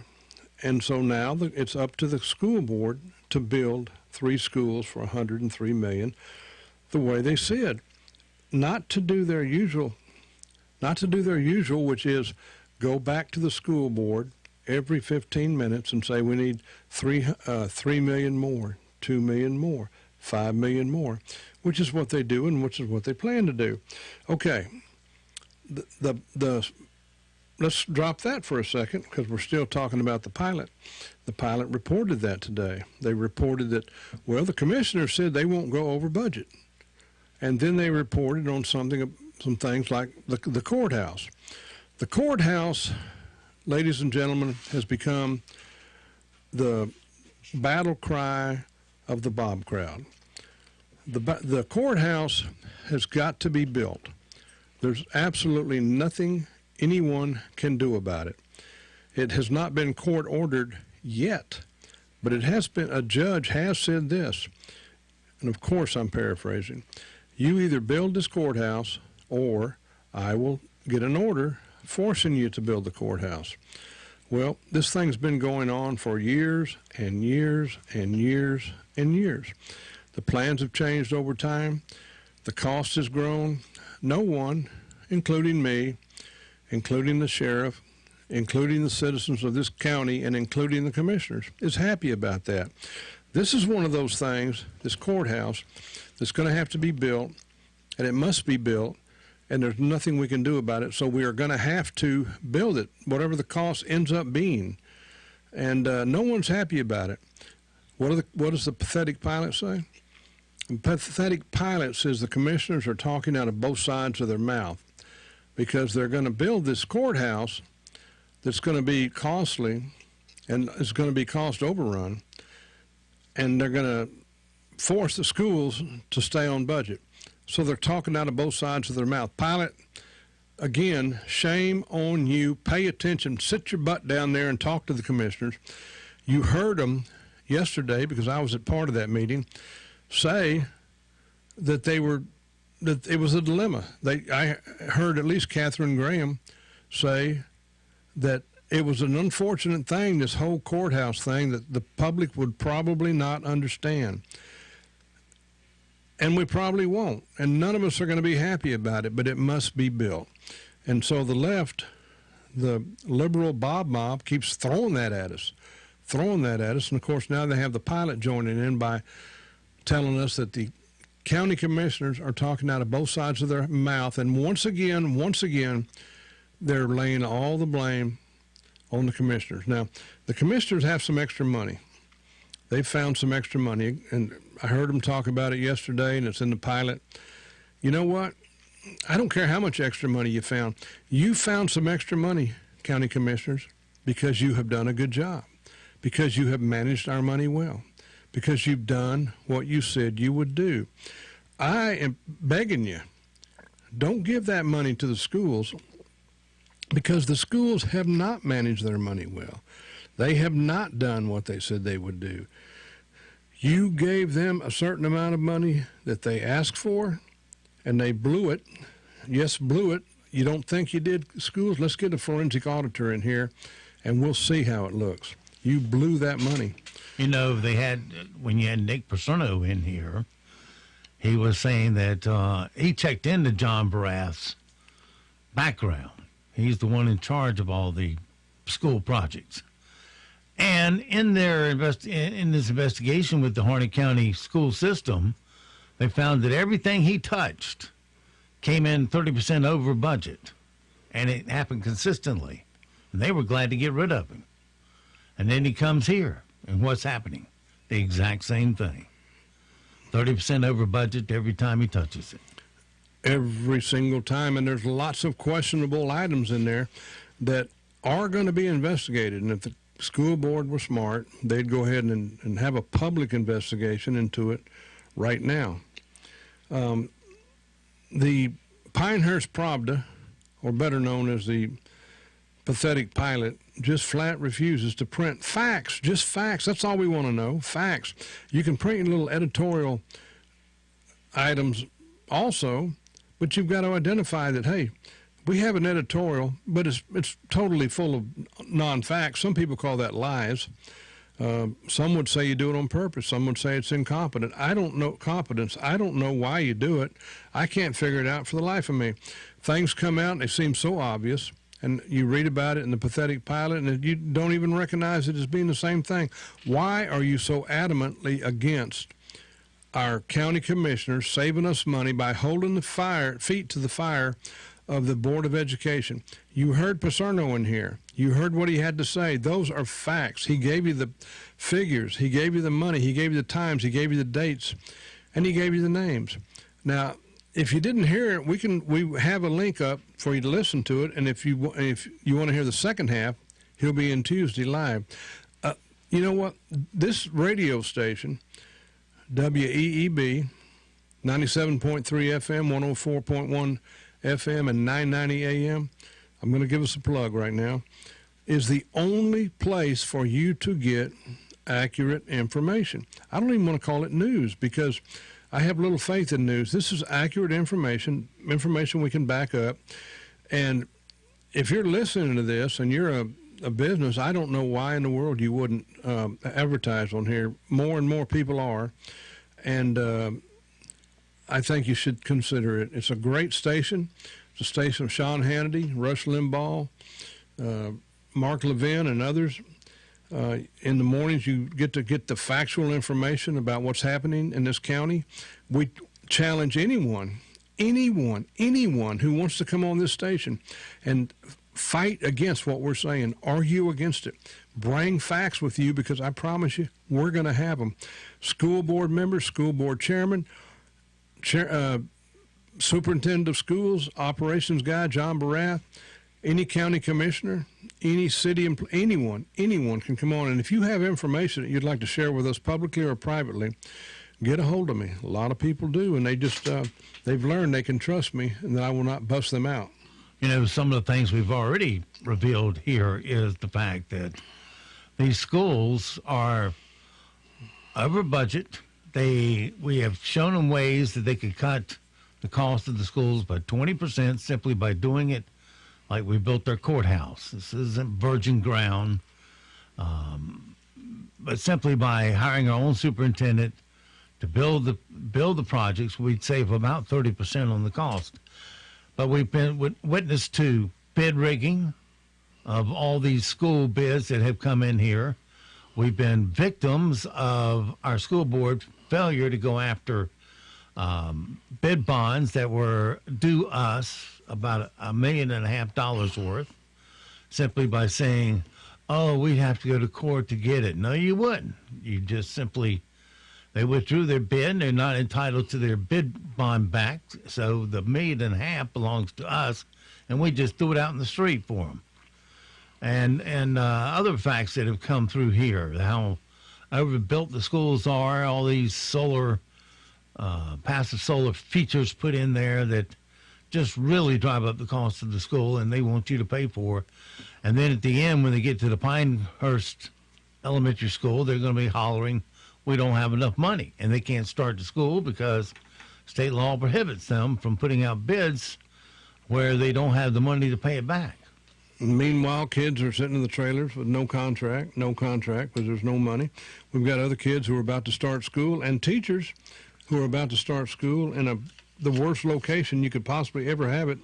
[SPEAKER 5] And so now it's up to the school board to build 3 schools for $103 million the way they said. Not to do their usual, which is go back to the school board every 15 minutes and say we need 3 million more, 2 million more, 5 million more, which is what they do and which is what they plan to do. Okay, let's drop that for a second because we're still talking about the pilot. The pilot reported that today. They reported that, well, the commissioner said they won't go over budget. And then they reported on some things like the courthouse. The courthouse, ladies and gentlemen, has become the battle cry of the Bob crowd. The courthouse has got to be built. There's absolutely nothing anyone can do about it. It has not been court ordered yet, but it has been, a judge has said this, and of course I'm paraphrasing, you either build this courthouse or I will get an order forcing you to build the courthouse. Well, this thing's been going on for years and years and years and years. The plans have changed over time. The cost has grown. No one, including me, including the sheriff, including the citizens of this county, and including the commissioners, is happy about that. This is one of those things, this courthouse, that's going to have to be built, and it must be built, and there's nothing we can do about it, so we are going to have to build it, whatever the cost ends up being. And no one's happy about it. What does the pathetic pilot say? Pathetic Pilot says the commissioners are talking out of both sides of their mouth because they're going to build this courthouse that's going to be costly and it's going to be cost overrun, and they're going to force the schools to stay on budget. So they're talking out of both sides of their mouth. Pilot, again, shame on you. Pay attention. Sit your butt down there and talk to the commissioners. You heard them yesterday, because I was at part of that meeting, say that it was a dilemma. I heard at least Catherine Graham say that it was an unfortunate thing, this whole courthouse thing, that the public would probably not understand. And we probably won't. And none of us are going to be happy about it, but it must be built. And so the left, the liberal Bob mob, keeps throwing that at us. And, of course, now they have the pilot joining in by telling us that the county commissioners are talking out of both sides of their mouth. And once again, they're laying all the blame on the commissioners. Now, the commissioners have some extra money. They found some extra money, and I heard them talk about it yesterday, and it's in the pilot. You know what? I don't care how much extra money you found. You found some extra money, county commissioners, because you have done a good job, because you have managed our money well, because you've done what you said you would do. I am begging you, don't give that money to the schools, because the schools have not managed their money well. They have not done what they said they would do. You gave them a certain amount of money that they asked for, and they blew it. Yes, blew it. You don't think you did, schools? Let's get a forensic auditor in here, and we'll see how it looks. You blew that money.
[SPEAKER 1] You know, they had, when you had Nick Pacerno in here, he was saying that he checked into John Barath's background. He's the one in charge of all the school projects. And in this investigation with the Harnett County school system, they found that everything he touched came in 30% over budget. And it happened consistently. And they were glad to get rid of him. And then he comes here, and what's happening? The exact same thing. 30% over budget every time he touches it.
[SPEAKER 5] Every single time, and there's lots of questionable items in there that are going to be investigated. And if the school board were smart, they'd go ahead and have a public investigation into it right now. The Pinecrest Pravda, or better known as the Pathetic Pilot, just flat refuses to print facts, just facts. That's all we want to know, facts. You can print your little editorial items also, but you've got to identify that, hey, we have an editorial, but it's totally full of non-facts. Some people call that lies. Some would say you do it on purpose. Some would say it's incompetent. I don't know competence. I don't know why you do it. I can't figure it out for the life of me. Things come out and they seem so obvious, and you read about it in the Pathetic Pilot, and you don't even recognize it as being the same thing. Why are you so adamantly against our county commissioners saving us money by holding the feet to the fire of the Board of Education? You heard Pacerno in here. You heard what he had to say. Those are facts. He gave you the figures. He gave you the money. He gave you the times. He gave you the dates. And he gave you the names. Now, if you didn't hear it, we have a link up for you to listen to it. And if you want to hear the second half, he'll be in Tuesday live. You know what? This radio station, WEEB, 97.3 FM, 104.1 FM, and 990 AM, I'm going to give us a plug right now, is the only place for you to get accurate information. I don't even want to call it news, because I have little faith in news. This is accurate information we can back up. And if you're listening to this and you're a business, I don't know why in the world you wouldn't advertise on here. More and more people are. And I think you should consider it. It's a great station. It's a station of Sean Hannity, Rush Limbaugh, Mark Levin, and others. In the mornings, you get to get the factual information about what's happening in this county. We challenge anyone who wants to come on this station and fight against what we're saying, argue against it. bring facts with you, because I promise you we're going to have them. School board members, school board chairman, superintendent of schools, operations guy, John Barath, any county commissioner, any city employee, anyone can come on. And if you have information that you'd like to share with us publicly or privately, get a hold of me. A lot of people do, and they just they've learned they can trust me and that I will not bust them out.
[SPEAKER 1] You know, some of the things we've already revealed here is the fact that these schools are over budget. We have shown them ways that they could cut the cost of the schools by 20% simply by doing it like we built their courthouse. This isn't virgin ground, but simply by hiring our own superintendent to build the projects, we'd save about 30% on the cost. But we've been witness to bid rigging of all these school bids that have come in here. We've been victims of our school board failure to go after bid bonds that were due us about $1.5 million worth, simply by saying, oh, we'd have to go to court to get it. No, you wouldn't. You just simply, they withdrew their bid, and they're not entitled to their bid bond back, so the $1.5 million belongs to us, and we just threw it out in the street for them. And other facts that have come through here, how overbuilt the schools are, all these solar, passive solar features put in there that just really drive up the cost of the school, and they want you to pay for. And then at the end, when they get to the Pinecrest Elementary School, they're going to be hollering, we don't have enough money, and they can't start the school because state law prohibits them from putting out bids where they don't have the money to pay it back.
[SPEAKER 5] Meanwhile, kids are sitting in the trailers with no contract because there's no money. We've got other kids who are about to start school and teachers who are about to start school in the worst location you could possibly ever have it,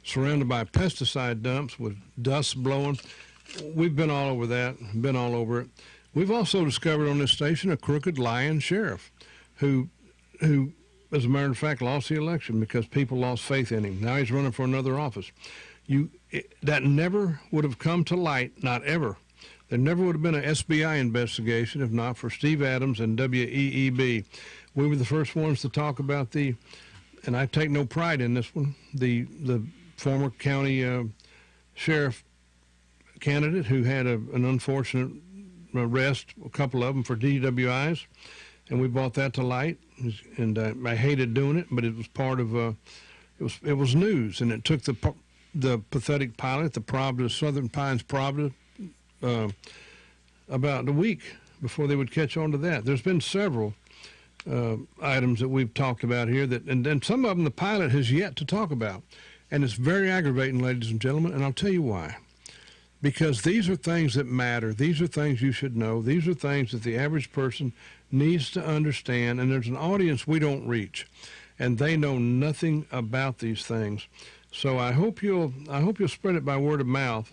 [SPEAKER 5] surrounded by pesticide dumps with dust blowing. We've been all over that, been all over it. We've also discovered on this station a crooked, lying sheriff who, as a matter of fact, lost the election because people lost faith in him. Now he's running for another office. That never would have come to light, not ever. There never would have been an SBI investigation if not for Steve Adams and WEEB. We were the first ones to talk about and I take no pride in this one, the former county sheriff candidate who had an unfortunate arrest, a couple of them for DWIs, and we brought that to light, and I hated doing it, but it was part of it was news, and it took the pathetic pilot, the Southern Pines Pravda, about a week before they would catch on to that. There's been several items that we've talked about here and some of them the pilot has yet to talk about, and it's very aggravating, ladies and gentlemen, and I'll tell you why. Because these are things that matter. These are things you should know. These are things that the average person needs to understand, and there's an audience we don't reach, and they know nothing about these things. So I hope you'll spread it by word of mouth,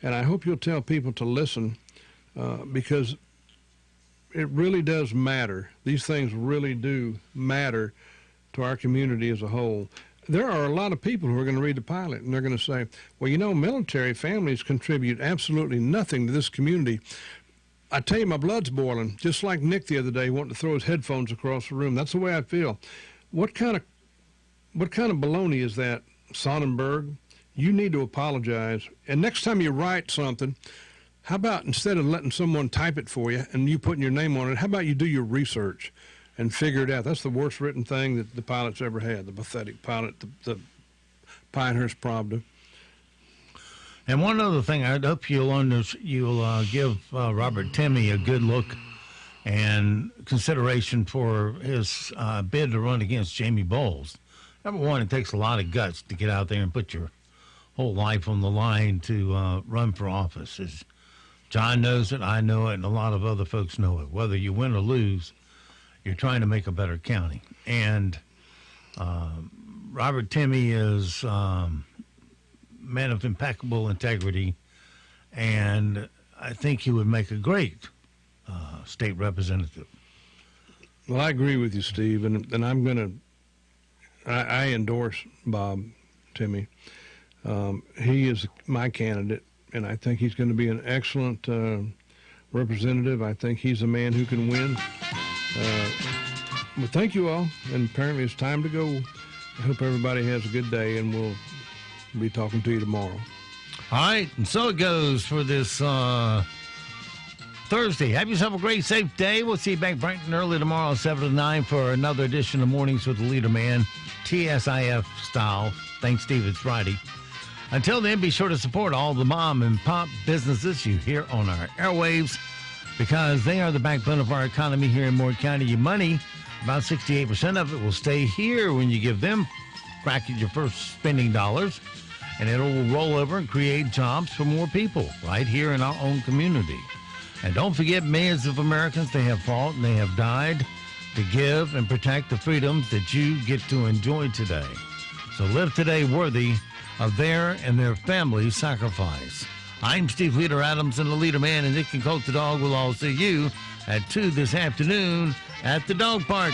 [SPEAKER 5] and I hope you'll tell people to listen, because it really does matter. These things really do matter to our community as a whole. There are a lot of people who are going to read the pilot, and they're going to say, well, you know, military families contribute absolutely nothing to this community. I tell you, my blood's boiling, just like Nick the other day wanting to throw his headphones across the room. That's the way I feel. What kind of baloney is that, Sonnenberg? You need to apologize. And next time you write something, how about instead of letting someone type it for you and you putting your name on it, how about you do your research and figure it out? That's the worst written thing that the pilot's ever had, the pathetic pilot, the Pinehurst Pravda.
[SPEAKER 1] And one other thing, I hope you'll give Robert Timmy a good look and consideration for his bid to run against Jamie Bowles. Number one, it takes a lot of guts to get out there and put your whole life on the line to run for office. As John knows it, I know it, and a lot of other folks know it. Whether you win or lose, you're trying to make a better county. And Robert Timmy is a man of impeccable integrity, and I think he would make a great state representative.
[SPEAKER 5] Well, I agree with you, Steve, and I'm going to I endorse Bob Timmy. He is my candidate, and I think he's going to be an excellent representative. I think he's a man who can win. But thank you all, and apparently it's time to go. I hope everybody has a good day, and we'll be talking to you tomorrow.
[SPEAKER 1] All right, and so it goes for this Thursday. Have yourself a great, safe day. We'll see you back bright and early tomorrow, 7 to 9, for another edition of Mornings with the Leader Man, TSIF style. Thanks, Steve. It's Friday. Until then, be sure to support all the mom and pop businesses you hear on our airwaves, because they are the backbone of our economy here in Moore County. Your money, about 68% of it will stay here when you give them crack at your first spending dollars, and it will roll over and create jobs for more people right here in our own community. And don't forget, millions of Americans, they have fought and they have died to give and protect the freedoms that you get to enjoy today. So live today worthy of their and their family's sacrifice. I'm Steve Leader Adams, and the Leader Man, and Nick and Colt the Dog will all see you at 2 this afternoon at the dog park.